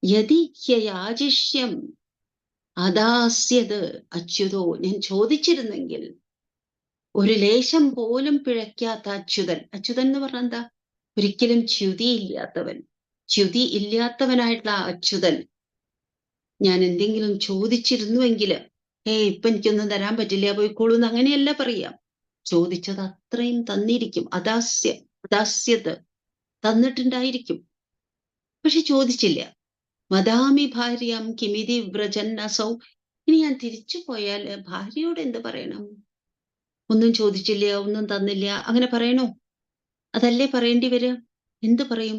യതി ഹ്യയാചിഷ്യം അദാസ്യത് അച്യുതോ, ഞാൻ ചോദിച്ചിരുന്നെങ്കിൽ ഒരു ലേശം പോലും പിഴയ്ക്കാത്ത അച്യുതൻ. അച്യുതൻ എന്ന് പറഞ്ഞാൽ എന്താ? ഒരിക്കലും ച്യുതി ഇല്ലാത്തവൻ. ച്യുതി ഇല്ലാത്തവനായിട്ടുള്ള ആ അച്യുതൻ ഞാൻ എന്തെങ്കിലും ചോദിച്ചിരുന്നുവെങ്കിൽ, ഇപ്പൊ എനിക്കൊന്നും തരാൻ പറ്റില്ല, പോയിക്കോളൂന്ന് അങ്ങനെയല്ല പറയാം. ചോദിച്ചത് അത്രയും തന്നിരിക്കും. അദാസ്യത് തന്നിട്ടുണ്ടായിരിക്കും, പക്ഷെ ചോദിച്ചില്ല. വദാമി ഭാര്യം കിമിതി വ്രജന്നസൗ. ഇനി ഞാൻ തിരിച്ചു പോയാൽ ഭാര്യയോട് എന്ത് പറയണം? ഒന്നും ചോദിച്ചില്ല, ഒന്നും തന്നില്ല, അങ്ങനെ പറയണോ? അതല്ലേ പറയേണ്ടി വരിക. എന്ത് പറയും?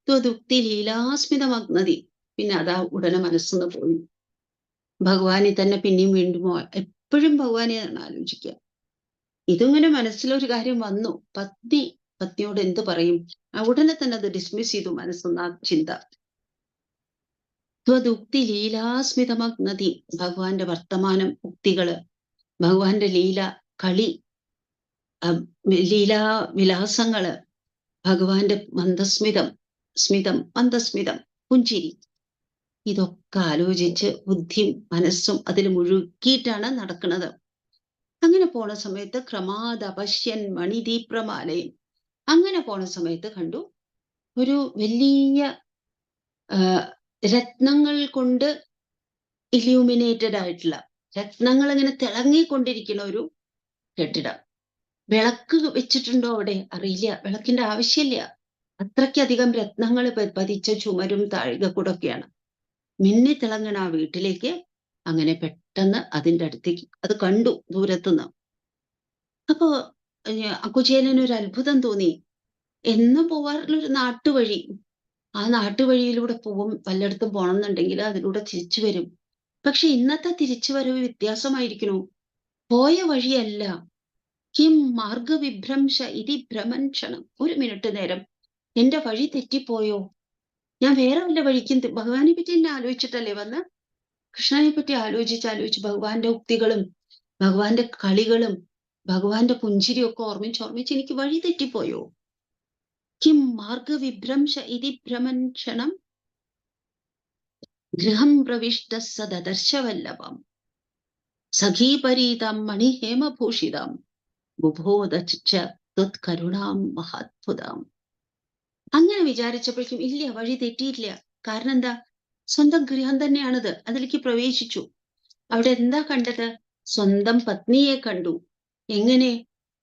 ത്വദുക്തി ലീലാസ്മിതമഗ്നതി. പിന്നെ അതാ ഉടനെ മനസ്സൊന്ന് പോയി ഭഗവാനെ തന്നെ പിന്നെയും വീണ്ടുമോ. എപ്പോഴും ഭഗവാനെയാണ് ആലോചിക്കുക. ഇതിങ്ങനെ മനസ്സിലൊരു കാര്യം വന്നു, പത്നിയോട് എന്ത് പറയും? ഉടനെ തന്നെ അത് ഡിസ്മിസ് ചെയ്തു മനസ്സൊന്ന ചിന്ത. ത്വദുക്തി ലീലാസ്മിതമഗ്നതി. ഭഗവാന്റെ വർത്തമാനം, ഉക്തികള്, ഭഗവാന്റെ ലീല കളി, ലീലാ വിലാസങ്ങള്, ഭഗവാന്റെ മന്ദസ്മിതം, പുഞ്ചിരി, ഇതൊക്കെ ആലോചിച്ച് ബുദ്ധിയും മനസ്സും അതിൽ മുഴുകിയിട്ടാണ് നടക്കുന്നത്. അങ്ങനെ പോണ സമയത്ത് ക്രമാദപശ്യൻ മണിദീപ്രമാലയം. അങ്ങനെ പോണ സമയത്ത് കണ്ടു ഒരു വലിയ രത്നങ്ങൾ കൊണ്ട് ഇല്യൂമിനേറ്റഡ് ആയിട്ടുള്ള, രത്നങ്ങൾ ഇങ്ങനെ തിളങ്ങിക്കൊണ്ടിരിക്കുന്ന ഒരു കെട്ടിടം. വിളക്ക് വെച്ചിട്ടുണ്ടോ അവിടെ? അറിയില്ല, വിളക്കിന്റെ ആവശ്യമില്ല. അത്രയ്ക്കധികം രത്നങ്ങൾ പതിച്ച ചുമരും താഴികക്കൂടൊക്കെയാണ്. മിന്നി തിളങ്ങണ ആ വീട്ടിലേക്ക് അങ്ങനെ പെട്ടെന്ന് അതിൻ്റെ അടുത്തേക്ക് അത് കണ്ടു ദൂരത്തുനിന്ന്. അപ്പോ കുചേലനൊരു അത്ഭുതം തോന്നി. എന്നും പോവാറുള്ളൊരു നാട്ടുവഴി, ആ നാട്ടുവഴിയിലൂടെ പോവും. വല്ലയിടത്തും പോണമെന്നുണ്ടെങ്കിൽ അതിലൂടെ തിരിച്ചു വരും. പക്ഷെ ഇന്നത്തെ തിരിച്ചുവരവ് വ്യത്യാസമായിരിക്കണു. പോയ വഴിയല്ല. കിം മാർഗവിഭ്രംശ ഇതി ഭ്രമൻക്ഷണം. ഒരു മിനിറ്റ് നേരം എന്റെ വഴി തെറ്റിപ്പോയോ? ഞാൻ വേറെ വല്ല വഴിക്കും ഭഗവാനെ പറ്റി എന്നെ ആലോചിച്ചിട്ടല്ലേ വന്ന്? കൃഷ്ണനെ പറ്റി ആലോചിച്ച് ഭഗവാന്റെ ഉക്തികളും ഭഗവാന്റെ കളികളും ഭഗവാന്റെ പുഞ്ചിരിയൊക്കെ ഓർമ്മിച്ച് എനിക്ക് വഴി തെറ്റിപ്പോയോ? കിം മാർഗവിഭ്രംശ ഇതി ഭ്രമൻക്ഷണം ഗൃഹം പ്രവിഷ്ട സദർശവല്ലഭം സഖീപരീതം മണിഹേമഭൂഷിതം ബുഭോദച്ച ത്വത്കരുണാം മഹാത്ഭുതം. അങ്ങനെ വിചാരിച്ചപ്പോഴേക്കും ഇല്ല, വഴി തെറ്റിയില്ല. കാരണം എന്താ? സ്വന്തം ഗൃഹം തന്നെയാണത്. അതിലേക്ക് പ്രവേശിച്ചു. അവിടെ എന്താ കണ്ടത്? സ്വന്തം പത്നിയെ കണ്ടു. എങ്ങനെ?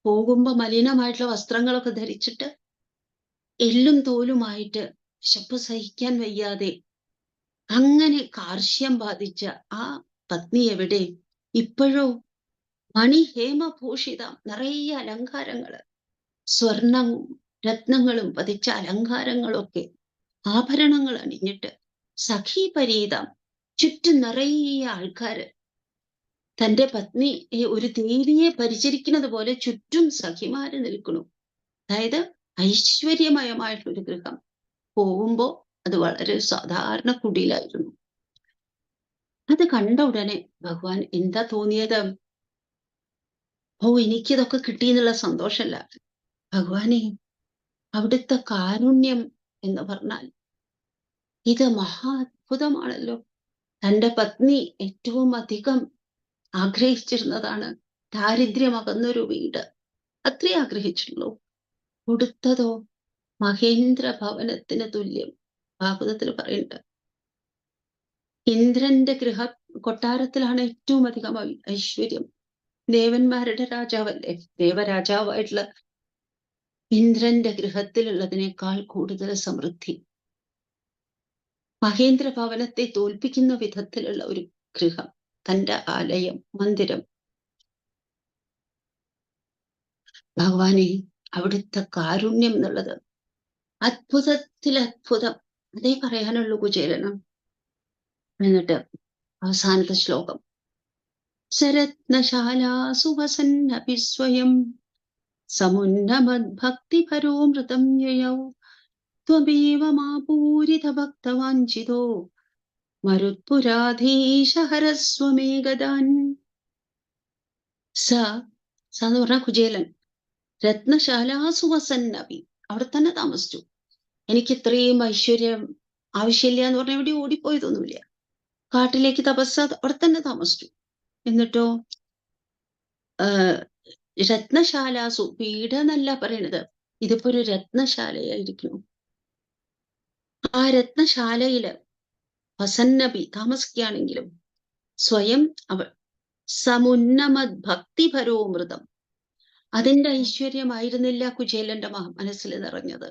പോകുമ്പോ മലിനമായിട്ടുള്ള വസ്ത്രങ്ങളൊക്കെ ധരിച്ചിട്ട്, എല്ലും തോലുമായിട്ട്, വിശപ്പ് സഹിക്കാൻ വയ്യാതെ അങ്ങനെ കാർശ്യം ബാധിച്ച ആ പത്നി എവിടെ? ഇപ്പോഴോ മണിഹേമഭൂഷിതം, നിറയെ അലങ്കാരങ്ങള്, സ്വർണം രത്നങ്ങളും പതിച്ച അലങ്കാരങ്ങളൊക്കെ, ആഭരണങ്ങൾ അണിഞ്ഞിട്ട്, സഖീപരീതം, ചുറ്റും നിറയെ ആൾക്കാര്. തന്റെ പത്നി ഒരു ദേവിയെ പരിചരിക്കുന്നത് പോലെ ചുറ്റും സഖിമാര് നിൽക്കണു. അതായത് ഐശ്വര്യമയമായിട്ടൊരു ഗൃഹം. പോകുമ്പോ അത് വളരെ സാധാരണ കുടിലായിരുന്നു. അത് കണ്ട ഉടനെ ഭഗവാൻ എന്താ തോന്നിയത്? എനിക്കിതൊക്കെ കിട്ടി എന്നുള്ള സന്തോഷമല്ല. ഭഗവാനെ, അവിടുത്തെ കാരുണ്യം എന്ന് പറഞ്ഞാൽ ഇത് മഹാ അത്ഭുതമാണല്ലോ. തന്റെ പത്നി ഏറ്റവും അധികം ആഗ്രഹിച്ചിരുന്നതാണ് ദാരിദ്ര്യമകന്നൊരു വീട്. അത്രേ ആഗ്രഹിച്ചുള്ളൂ. കൊടുത്തതോ മഹേന്ദ്ര ഭവനത്തിന് തുല്യം. ഭാഗവതത്തിൽ പറയുന്നുണ്ട്. ഇന്ദ്രന്റെ കൊട്ടാരത്തിലാണ് ഏറ്റവും അധികം ഐശ്വര്യം. ദേവന്മാരുടെ രാജാവല്ലേ, ദേവരാജാവായിട്ടുള്ള ഇന്ദ്രന്റെ ഗൃഹത്തിലുള്ളതിനേക്കാൾ കൂടുതൽ സമൃദ്ധി. മഹേന്ദ്ര ഭവനത്തെ തോൽപ്പിക്കുന്ന വിധത്തിലുള്ള ഒരു ഗൃഹം, തന്റെ ആലയം, മന്ദിരം. ഭഗവാനെ, അവിടുത്തെ കാരുണ്യം എന്നുള്ളത് അത്ഭുതത്തിലത്ഭുതം. അതേ പറയാനുള്ളൂ കുചേലനും. എന്നിട്ട് അവസാനത്തെ ശ്ലോകം. സരത്നശാലാസു വസന്നപി സ്വയം സമുന്നമദ്ഭക്തിപരോമൃതം യയൗ ത്വമേവ മാപൂരിത ഭക്തവാഞ്ചിതോ മരുത്പുരാധീശ ഹരസ്വമേ ഗദാൻ. സ എന്ന് പറഞ്ഞ കുചേലൻ രത്നശാലാസു വസന്നപി, അവിടെ തന്നെ താമസിച്ചു. എനിക്ക് ഇത്രയും ഐശ്വര്യം ആവശ്യമില്ല എന്ന് പറഞ്ഞ എവിടെ ഓടിപ്പോയതൊന്നുമില്ല. കാട്ടിലേക്ക് തപസ് അവിടെ തന്നെ താമസിച്ചു. എന്നിട്ടോ രത്നശാലാസു, വീട് എന്നല്ല പറയണത്, ഇതിപ്പോ ഒരു രത്നശാലയായിരിക്കുന്നു. ആ രത്നശാലയില് വസന്നബി താമസിക്കുകയാണെങ്കിലും സ്വയം സമുന്നമത് ഭക്തിപരോമൃതം, അതിന്റെ ഐശ്വര്യമായിരുന്നില്ല കുചേലന്റെ മനസ്സിൽ നിറഞ്ഞത്.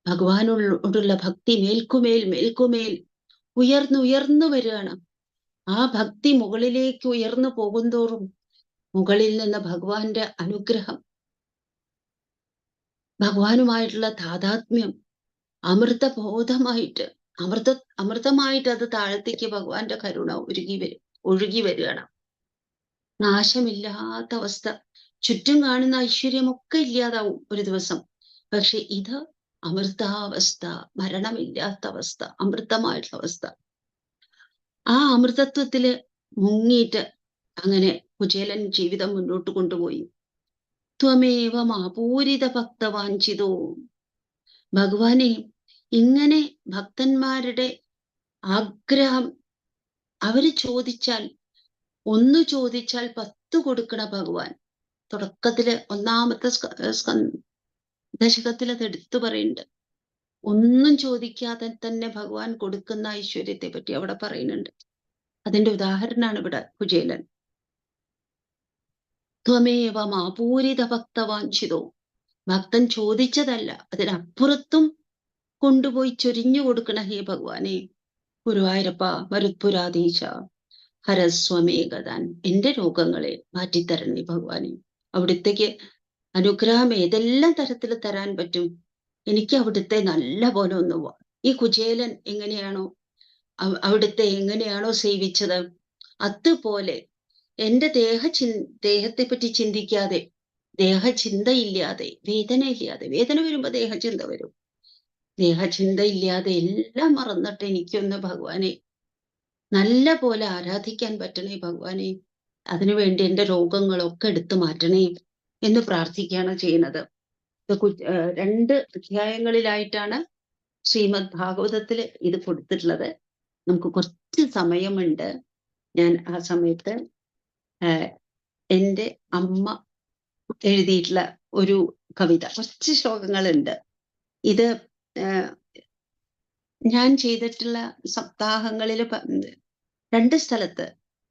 ഭഗവാനോടുള്ള ഭക്തി മേൽക്കുമേൽ മേൽക്കുമേൽ ഉയർന്നുയർന്നു വരികയാണ്. ആ ഭക്തി മുകളിലേക്ക് ഉയർന്നു പോകുന്തോറും മുകളിൽ നിന്ന് ഭഗവാന്റെ അനുഗ്രഹം, ഭഗവാനുമായിട്ടുള്ള താതാത്മ്യം അമൃതബോധമായിട്ട് അമൃതമായിട്ട് അത് താഴത്തേക്ക് ഭഗവാന്റെ കരുണ ഒഴുകി വരികയാണ്. നാശമില്ലാത്ത അവസ്ഥ. ചുറ്റും കാണുന്ന ഐശ്വര്യമൊക്കെ ഇല്ലാതാവും ഒരു ദിവസം. പക്ഷെ ഇത് അമൃതാവസ്ഥ, മരണമില്ലാത്ത അവസ്ഥ, അമൃതമായിട്ടുള്ള അവസ്ഥ. ആ അമൃതത്വത്തില് മുങ്ങിയിട്ട് അങ്ങനെ കുചേലൻ ജീവിതം മുന്നോട്ട് കൊണ്ടുപോയി. ത്വമേവ മാപൂരിത ഭക്തവാഞ്ചിതോ. ഭഗവാനെ, ഇങ്ങനെ ഭക്തന്മാരുടെ ആഗ്രഹം, അവര് ചോദിച്ചാൽ, ഒന്ന് ചോദിച്ചാൽ 10 കൊടുക്കണ ഭഗവാൻ. തുടക്കത്തില് 1-ാമത്തെ ദശകത്തിൽ അത് എടുത്തു പറയുന്നുണ്ട്. ഒന്നും ചോദിക്കാതെ തന്നെ ഭഗവാൻ കൊടുക്കുന്ന ഐശ്വര്യത്തെ പറ്റി അവിടെ പറയുന്നുണ്ട്. അതിന്റെ ഉദാഹരണമാണ് ഇവിടെ കുചേലൻ. ത്വമേവ മാപൂരിത ഭക്തവാഞ്ചിതോ. ഭക്തൻ ചോദിച്ചതല്ല, അതിനപ്പുറത്തും കൊണ്ടുപോയി ചൊരിഞ്ഞു കൊടുക്കണ ഹേ ഭഗവാനെ. ഗുരുവായൂരപ്പ മരുത്പുരാധീശ ഹരസ്വമേ ഗദാൻ. എന്റെ രോഗങ്ങളെ മാറ്റിത്തരണേ ഭഗവാനെ. അവിടുത്തേക്ക് അനുഗ്രഹം ഏതെല്ലാം തരത്തിൽ തരാൻ പറ്റും, എനിക്ക് അവിടുത്തെ നല്ല പോലെ ഒന്ന്. ഈ കുചേലൻ എങ്ങനെയാണോ അവിടുത്തെ എങ്ങനെയാണോ സേവിച്ചത്, അതുപോലെ എന്റെ ദേഹത്തെ പറ്റി ചിന്തിക്കാതെ, ദേഹചിന്തയില്ലാതെ, വേദനയില്ലാതെ, വേദന വരുമ്പോ ദേഹചിന്ത വരും, ദേഹചിന്ത ഇല്ലാതെ എല്ലാം മറന്നിട്ട് എനിക്കൊന്ന് ഭഗവാനെ നല്ല പോലെ ആരാധിക്കാൻ പറ്റണേ ഭഗവാനെ. അതിനുവേണ്ടി എന്റെ രോഗങ്ങളൊക്കെ എടുത്തു മാറ്റണേ എന്ന് പ്രാർത്ഥിക്കുകയാണ് ചെയ്യുന്നത്. 2 അധ്യായങ്ങളിലായിട്ടാണ് ശ്രീമദ് ഭാഗവതത്തില് ഇത് കൊടുത്തിട്ടുള്ളത്. നമുക്ക് കുറച്ച് സമയമുണ്ട്. ഞാൻ ആ സമയത്ത് എൻ്റെ അമ്മ എഴുതിയിട്ടുള്ള ഒരു കവിത, കുറച്ച് ശ്ലോകങ്ങളുണ്ട്. ഇത് ഞാൻ ചെയ്തിട്ടുള്ള സപ്താഹങ്ങളിൽ 2 സ്ഥലത്ത്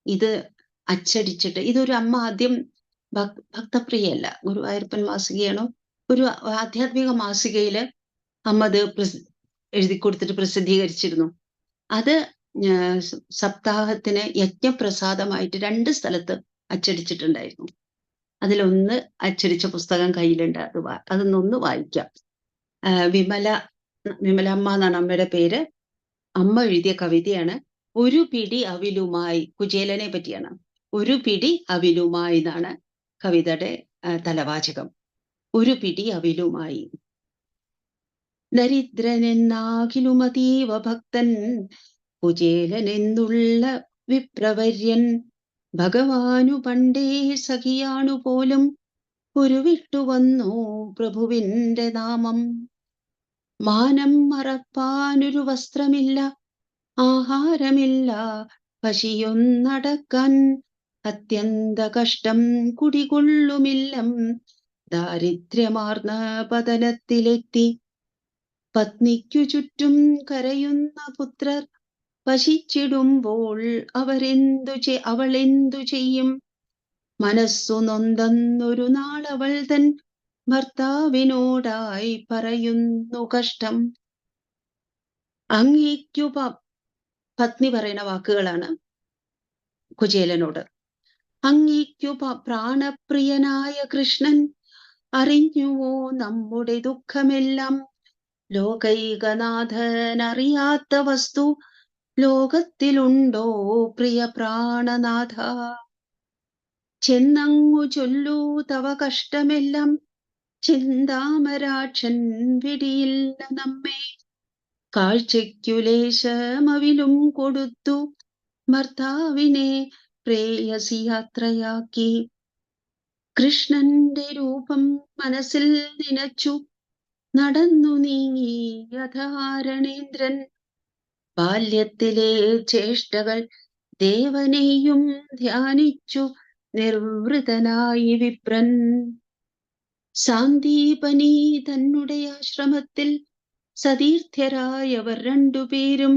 ഇത് അച്ചടിച്ചിട്ട്, ഇതൊരു അമ്മ ആദ്യം ഭക്തപ്രിയല്ല, ഗുരുവായൂരപ്പൻ മാസികയാണോ, ഒരു ആധ്യാത്മിക മാസികയില് അമ്മ അത് എഴുതി കൊടുത്തിട്ട് പ്രസിദ്ധീകരിച്ചിരുന്നു. അത് സപ്താഹത്തിന് യജ്ഞപ്രസാദമായിട്ട് 2 സ്ഥലത്ത് അച്ചടിച്ചിട്ടുണ്ടായിരുന്നു. അതിലൊന്ന് അച്ചടിച്ച പുസ്തകം കയ്യിലുണ്ട്. അതൊന്നൊന്ന് വായിക്കാം. വിമലമ്മ എന്നാണ് അമ്മയുടെ പേര്. അമ്മ എഴുതിയ കവിതയാണ്. ഒരു പിടി അവിലുമായി, കുചേലനെ പറ്റിയാണ്. ഒരു പിടി അവിലുമായി എന്നാണ് കവിതയുടെ തലവാചകം. ഒരു പിടി അവിലുമായി. ദരിദ്രനെന്നാകിലും അതീവ ഭക്തൻ കുചേലനെന്നുള്ള വിപ്രവര്യൻ. ഭഗവാനു പണ്ടേ സഖിയാണു പോലും ഉരുവിട്ടുവന്നു പ്രഭുവിന്റെ നാമം. മാനം മറപ്പാനൊരു വസ്ത്രമില്ല, ആഹാരമില്ല, പശിയൊന്നടക്കാൻ അത്യന്ത കഷ്ടം കുടികൊള്ളുമില്ലം. ദാരിദ്ര്യമാർന്ന പതനത്തിലെത്തി പത്നിക്കു ചുറ്റും കരയുന്ന പുത്രർ വശിച്ചിടുമ്പോൾ അവളെന്തു ചെയ്യും? മനസ്സു നൊന്തെന്നൊരു നാളവൾ തൻ ഭർത്താവിനോടായി പറയുന്നു കഷ്ടം. അങ്ങേക്കു പത്നി പറയുന്ന വാക്കുകളാണ് കുചേലനോട്. അങ്ങേക്കു പ്രാണപ്രിയനായ കൃഷ്ണൻ അറിഞ്ഞുവോ നമ്മുടെ ദുഃഖമെല്ലാം? ലോകൈകനാഥനറിയാത്ത വസ്തു ലോകത്തിലുണ്ടോ പ്രിയ പ്രാണനാഥ? ചെന്നങ്ങു ചൊല്ലൂ തവ കഷ്ടമെല്ലാം, ചിന്താമരാക്ഷൻ വിടിയില്ല നമ്മെ. കാഴ്ചയ്ക്കു ലേശമവിലും കൊടുത്തു ഭർത്താവിനെ പ്രേയസി യാത്രയാക്കി. കൃഷ്ണന്റെ രൂപം മനസ്സിൽ നനച്ചു നടന്നു നീങ്ങി യഥാരണേന്ദ്രൻ. ബാല്യത്തിലെ ചേഷ്ടകൾ ദേവനെയും ധ്യാനിച്ചു നിർവൃതനായി വിപ്രൻ. സാന്ദീപനി തന്നുടെ ആശ്രമത്തിൽ സതീർത്ഥ്യരായവർ രണ്ടുപേരും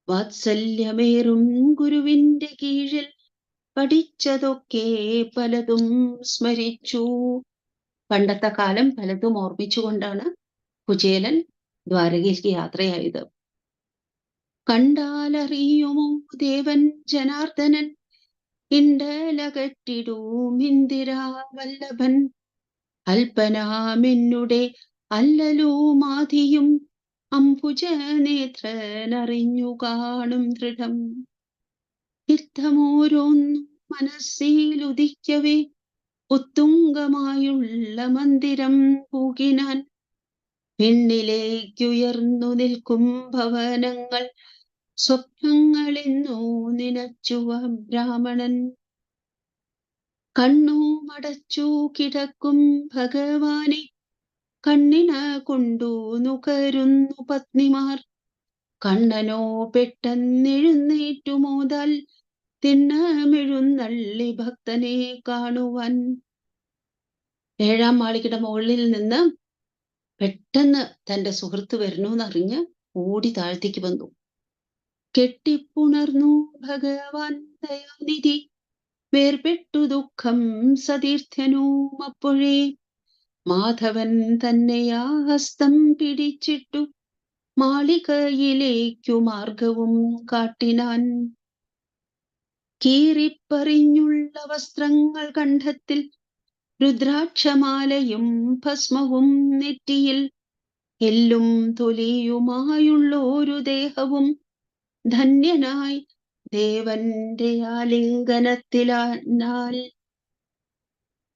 വാത്സല്യമേറും ഗുരുവിന്റെ കീഴിൽ പഠിച്ചതൊക്കെ പലതും സ്മരിച്ചു. പണ്ടത്തെ കാലം പലതും ഓർമ്മിച്ചുകൊണ്ടാണ് കുചേലൻ ദ്വാരകയിലേക്ക് യാത്രയായത്. കണ്ടാലറിയുമോ ദേവൻ ജനാർദ്ദനൻ, ഇണ്ടലകറ്റിടൂം ഇന്ദിരാവല്ലഭൻ. അൽപനാമെന്നുടെ അല്ലലുമാധിയും അംബുജനേത്രനറിഞ്ഞു കാണും ദൃഢം. യുദ്ധമോരോന്നും മനസ്സിലുദിക്കവേ ഉത്തുംഗമായുള്ള മന്ദിരം പൂകിനാൻ. പിന്നിലേക്കുയർന്നു നിൽക്കും ഭവനങ്ങൾ സ്വപ്നങ്ങളെന്നോ നിനച്ചു ബ്രാഹ്മണൻ. കണ്ണു മടച്ചു കിടക്കും ഭഗവാനെ കണ്ണിന കൊണ്ടു നുകരുന്നു പത്നിമാർ. കണ്ണനോ പെട്ടെന്നെഴുന്നേറ്റു മോതാൽ തിണ്ണമെഴുന്നള്ളി ഭക്തനെ കാണുവാൻ. 7ാം മാളികയുടെ മുകളിൽ നിന്ന് പെട്ടെന്ന് തന്റെ സുഹൃത്ത് വരുന്നൂന്നറിഞ്ഞ് ഓടി താഴ്ത്തേക്ക് വന്നു. കെട്ടിപ്പുണർന്നു ഭഗവാൻ ദയാനിധി, വേർപെട്ടു ദുഃഖം സതീർത്ഥ്യനും അപ്പോഴേ. മാധവൻ തന്നെയാ ഹസ്തം പിടിച്ചിട്ടു മാളികയിലേക്കു മാർഗവും കാട്ടിനാൻ. കീറിപ്പറിഞ്ഞുള്ള വസ്ത്രങ്ങൾ കണ്ഠത്തിൽ, രുദ്രാക്ഷമാലയും ഭസ്മവും നെറ്റിയിൽ, എല്ലും തൊലിയുമായുള്ളൊരു ദേഹവും ധന്യനായി ദേവന്റെ ആലിംഗനത്തിലാൽ.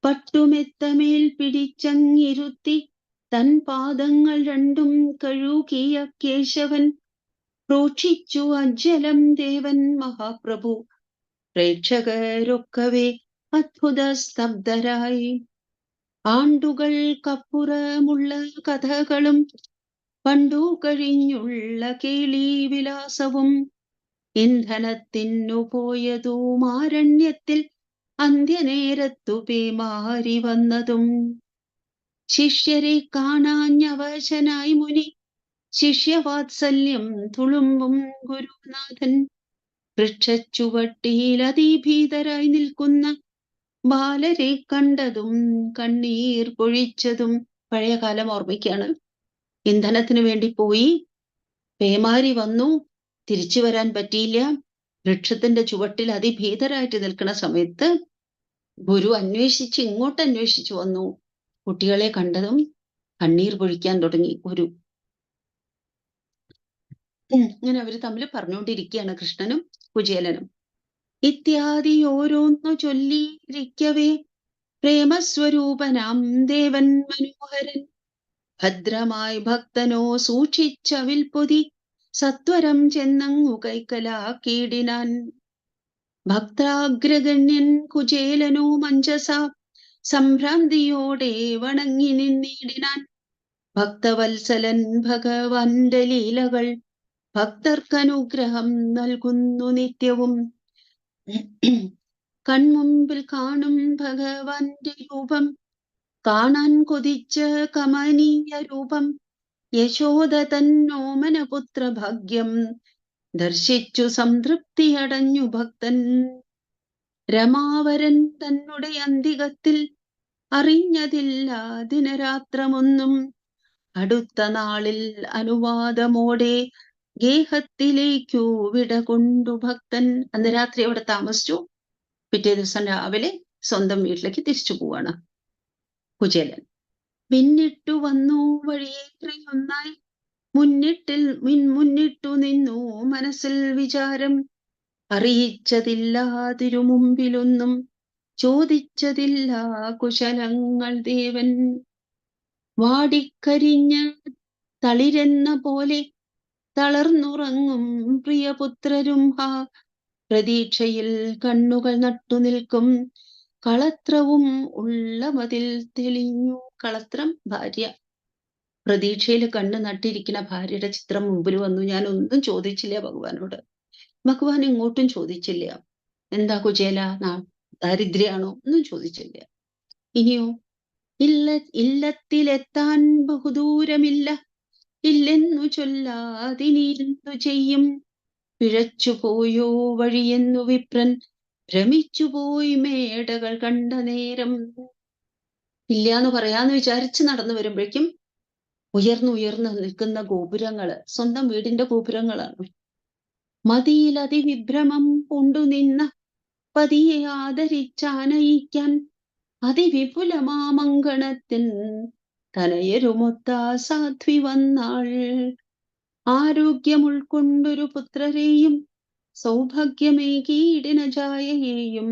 പട്ടുമെത്തമേൽ പിടിച്ചങ്ങിരുത്തി തൻ പാദങ്ങൾ രണ്ടും കഴുകിയ കേശവൻ പ്രോക്ഷിച്ചു അജ്ജലം ദേവൻ മഹാപ്രഭു. പ്രേക്ഷകരൊക്കവേ അത്ഭുത സ്തബ്ധരായി. ആണ്ടുകൾക്കപ്പുറമുള്ള കഥകളും പണ്ടു കഴിഞ്ഞുള്ള കേളി വിലാസവും, ഇന്ധനത്തിനു പോയതും ആരണ്യത്തിൽ അന്ത്യനേരത്തു പേമാരി വന്നതും. ശിഷ്യരെ കാണാഞ്ഞവശനായി മുനി, ശിഷ്യവാത്സല്യം തുളുമ്പും ഗുരുനാഥൻ. വൃക്ഷച്ചുവട്ടിയിൽ അതിഭീതരായി നിൽക്കുന്ന ബാലരെ കണ്ടതും കണ്ണീർ പൊഴിച്ചതും. പഴയ കാലം ഓർമ്മിക്കാണ്. ഇന്ധനത്തിന് വേണ്ടി പോയി, പേമാരി വന്നു, തിരിച്ചു വരാൻ പറ്റിയില്ല. വൃക്ഷത്തിന്റെ ചുവട്ടിൽ അതിഭീതരായിട്ട് നിൽക്കുന്ന സമയത്ത് ഗുരു ഇങ്ങോട്ട് അന്വേഷിച്ചു വന്നു. കുട്ടികളെ കണ്ടതും കണ്ണീർ പൊഴിക്കാൻ തുടങ്ങി ഗുരു. ഇങ്ങനെ അവര് തമ്മിൽ പറഞ്ഞുകൊണ്ടിരിക്കുകയാണ്, കൃഷ്ണനും കുചേലനും. ഇത്യാദി ഓരോന്നു ചൊല്ലിയിരിക്കവേ പ്രേമസ്വരൂപനാം ദേവൻ മനോഹരൻ ഭദ്രമായി ഭക്തനോ സൂക്ഷിച്ചവിൽ പൊതി സത്വരം ചെന്നങ്ങു കൈക്കലാക്കിയിടിനാൻ. ഭക്താഗ്രഗണ്യൻ കുചേലനോ മഞ്ജസ സംഭ്രാന്തിയോടെ വണങ്ങി നിന്നിടിനാൻ. ഭക്തവത്സലൻ ഭഗവാന്റെ ലീലകൾ ഭക്തർക്കനുഗ്രഹം നൽകുന്നു നിത്യവും. കൺമുമ്പിൽ കാണും ഭഗവാന്റെ രൂപം, കാണാൻ കൊതിച്ച കമനീയ രൂപം. യശോദ തന്നോമനപുത്ര ഭാഗ്യം ദർശിച്ചു സംതൃപ്തിയടഞ്ഞു ഭക്തൻ. രമാവരൻ തന്നെ അന്തികത്തിൽ അറിഞ്ഞതില്ല ദിനരാത്രമൊന്നും. അടുത്ത നാളിൽ അനുവാദമോടെ ഗേഹത്തിലേക്കു വിട കൊണ്ടു ഭക്തൻ. അന്ന് രാത്രി അവിടെ താമസിച്ചു. പിറ്റേ ദിവസം രാവിലെ സ്വന്തം വീട്ടിലേക്ക് തിരിച്ചു പോവാണ് കുചേലൻ. പിന്നിട്ടു വന്നു വഴിയേറെയൊന്നായി, മുന്നിട്ടു നിന്നു മനസ്സിൽ വിചാരം. അറിയിച്ചതില്ല തിരുമുമ്പിലൊന്നും, ചോദിച്ചതില്ല കുശലങ്ങൾ ദേവൻ. വാടിക്കരിഞ്ഞ തളിരെന്ന പോലെ തളർന്നുറങ്ങും പ്രിയപുത്രരും ഹാ. പ്രതീക്ഷയിൽ കണ്ണുകൾ നട്ടു നിൽക്കും, കളത്രവും ഉള്ള മതിൽ തെളിഞ്ഞു. കളത്രം ഭാര്യ. പ്രതീക്ഷയിൽ കണ്ണ് നട്ടിരിക്കുന്ന ഭാര്യയുടെ ചിത്രം മുമ്പിൽ വന്നു. ഞാൻ ഒന്നും ചോദിച്ചില്ല ഭഗവാനോട്. ഭഗവാൻ ഇങ്ങോട്ടും ചോദിച്ചില്ല, എന്താ കുചേല ദാരിദ്ര്യാണോ, ഒന്നും ചോദിച്ചില്ല. ഇനിയോ, ഇല്ലത്തിലെത്താൻ ബഹുദൂരമില്ല, ഇല്ലെന്നു ചൊല്ലാതിനിരുന്നു ചെയ്യും. പിഴച്ചുപോയോ വഴിയെന്നു വിപ്രൻ ഭ്രമിച്ചുപോയി മേടകൾ കണ്ട നേരം. ഇല്ലാന്ന് പറയാന്ന് വിചാരിച്ച് നടന്നു വരുമ്പോഴേക്കും ഉയർന്നു നിൽക്കുന്ന ഗോപുരങ്ങള് സ്വന്തം വീടിന്റെ ഗോപുരങ്ങളാണ്. മതിയിൽ അതിവിഭ്രമം കൊണ്ടുനിന്ന പതിയെ ആദരിച്ചാനയിക്കാൻ അതിവിപുലമാമങ്കണത്തിൻ തനയരുമൊത്ത സാധ്വി വന്നാൾ. ആരോഗ്യം ഉൾക്കൊണ്ടൊരു പുത്രരെയും സൗഭാഗ്യമേകീടിന ജായയെയും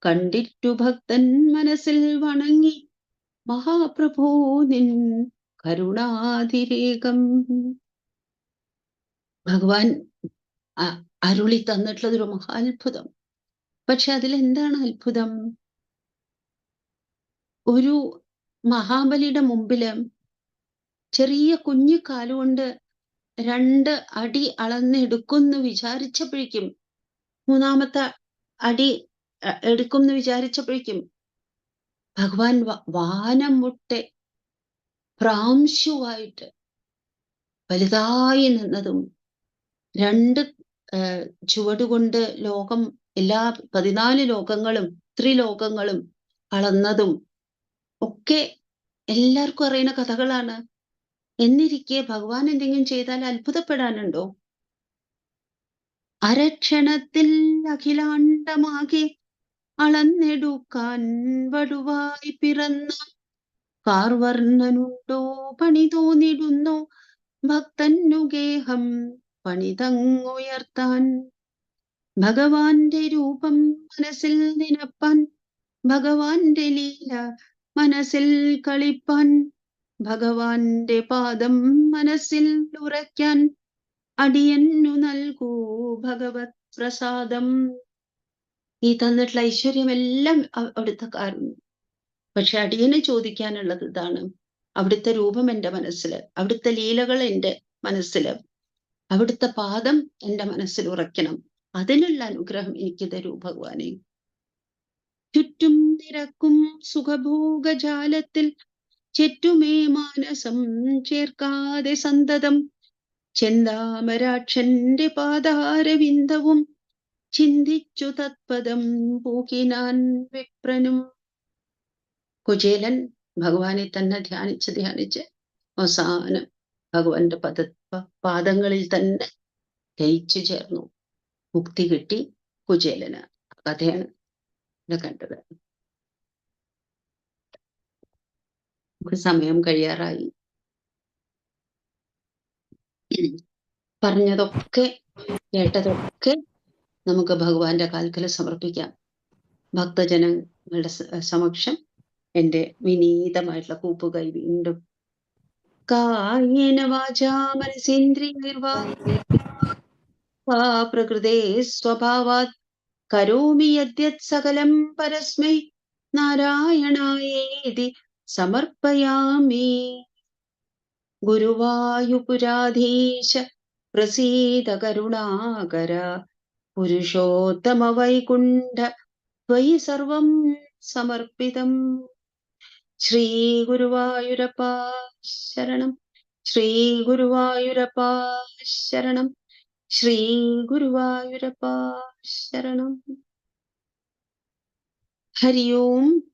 കണ്ടിട്ടു ഭക്തൻ മനസ്സിൽ വണങ്ങി, മഹാപ്രഭോ നിൻ കരുണാതിരേകം. ഭഗവാൻ അരുളി തന്നിട്ടുള്ളതൊരു മഹാത്ഭുതം. പക്ഷെ അതിലെന്താണ് അത്ഭുതം? ഒരു മഹാബലിയുടെ മുമ്പില് ചെറിയ കുഞ്ഞു കാലുകൊണ്ട് 2 അടി അളന്നെടുക്കുമെന്ന് വിചാരിച്ചപ്പോഴേക്കും, 3ാമത്തെ അടി എടുക്കുമെന്ന് വിചാരിച്ചപ്പോഴേക്കും ഭഗവാൻ വാനം മുട്ടെ പ്രാംശുവായിട്ട് വലുതായി നിന്നതും 2 ചുവടുകൊണ്ട് ലോകം, എല്ലാ 14 ലോകങ്ങളും ത്രിലോകങ്ങളും അളന്നതും ഒക്കെ എല്ലാവർക്കും അറിയുന്ന കഥകളാണ്. എന്നിരിക്കെ ഭഗവാൻ എന്തെങ്കിലും ചെയ്താൽ അത്ഭുതപ്പെടാനുണ്ടോ? അരക്ഷണത്തിൽ അഖിലാണ്ടമാകെ അളന്നെടുക്കാൻ വടുവായി പിറന്ന കാർവർണ്ണനുണ്ടോ പണി തോന്നിടുന്നോ ഭക്തന്നു ഗേഹം പണിതങ്ങുയർത്താൻ. ഭഗവാന്റെ രൂപം മനസ്സിൽ നിനപ്പാൻ, ഭഗവാന്റെ ലീല മനസ്സിൽ കളിപ്പാൻ, ഭഗവാന്റെ പാദം മനസ്സിൽ ഉറയ്ക്കാൻ അടിയന്നു നൽകൂ ഭഗവത് പ്രസാദം. ഈ തന്നിട്ടുള്ള ഐശ്വര്യമെല്ലാം അവിടുത്തെ കാരണം. പക്ഷെ അടിയന് ചോദിക്കാനുള്ളത് ഇതാണ്, അവിടുത്തെ രൂപം എൻ്റെ മനസ്സില്, അവിടുത്തെ ലീലകൾ എൻ്റെ മനസ്സില്, അവിടുത്തെ പാദം എൻ്റെ മനസ്സിൽ ഉറയ്ക്കണം. അതിനുള്ള അനുഗ്രഹം എനിക്ക് തരൂ ഭഗവാനെ. ചുറ്റും നിരക്കും സുഖഭോഗജാലത്തിൽ ചെറ്റുമേ മാനസം ചേർക്കാതെ സന്തതം ചെന്താമരാക്ഷന്റെ പാദാരവിന്ദവും ചിന്തിച്ചു തത്പദം പൂകിനാൻ വിപ്രനും. കുചേലൻ ഭഗവാനെ തന്നെ ധ്യാനിച്ച് അവസാനം ഭഗവാന്റെ പാദങ്ങളിൽ തന്നെ ലയിച്ചു ചേർന്നു. മുക്തി കിട്ടി കുചേലന്. കഥയാണ് കണ്ടത്. നമുക്ക് സമയം കഴിയാറായി. പറഞ്ഞതൊക്കെ കേട്ടതൊക്കെ നമുക്ക് ഭഗവാന്റെ കാൽക്കൽ സമർപ്പിക്കാം. ഭക്തജനങ്ങളുടെ സമക്ഷം എൻ്റെ വിനീതമായിട്ടുള്ള കൂപ്പുകൈ വീണ്ടും. കായേന വാചാ മനസേന്ദ്രിയൈർവാ പ്രകൃതേ സ്വഭാവാത് കരോമി യദ്യത് സകലം പരസ്മൈ നാരായണായേതി സമർപ്പയാമി. ഗുരുവായൂപുരാധീശ പ്രസീദ കരുണാകര. പുരുഷോത്തമ വൈകുണ്ഠ ത്വയി സർവം സമർപ്പിതം. ശ്രീ ഗുരുവായൂരപ്പ ശരണം. ശ്രീ ഗുരുവായൂരപ്പ ശരണം. ശ്രീ ഗുരുവായൂരപ്പ ശരണം. ഹരി ഓം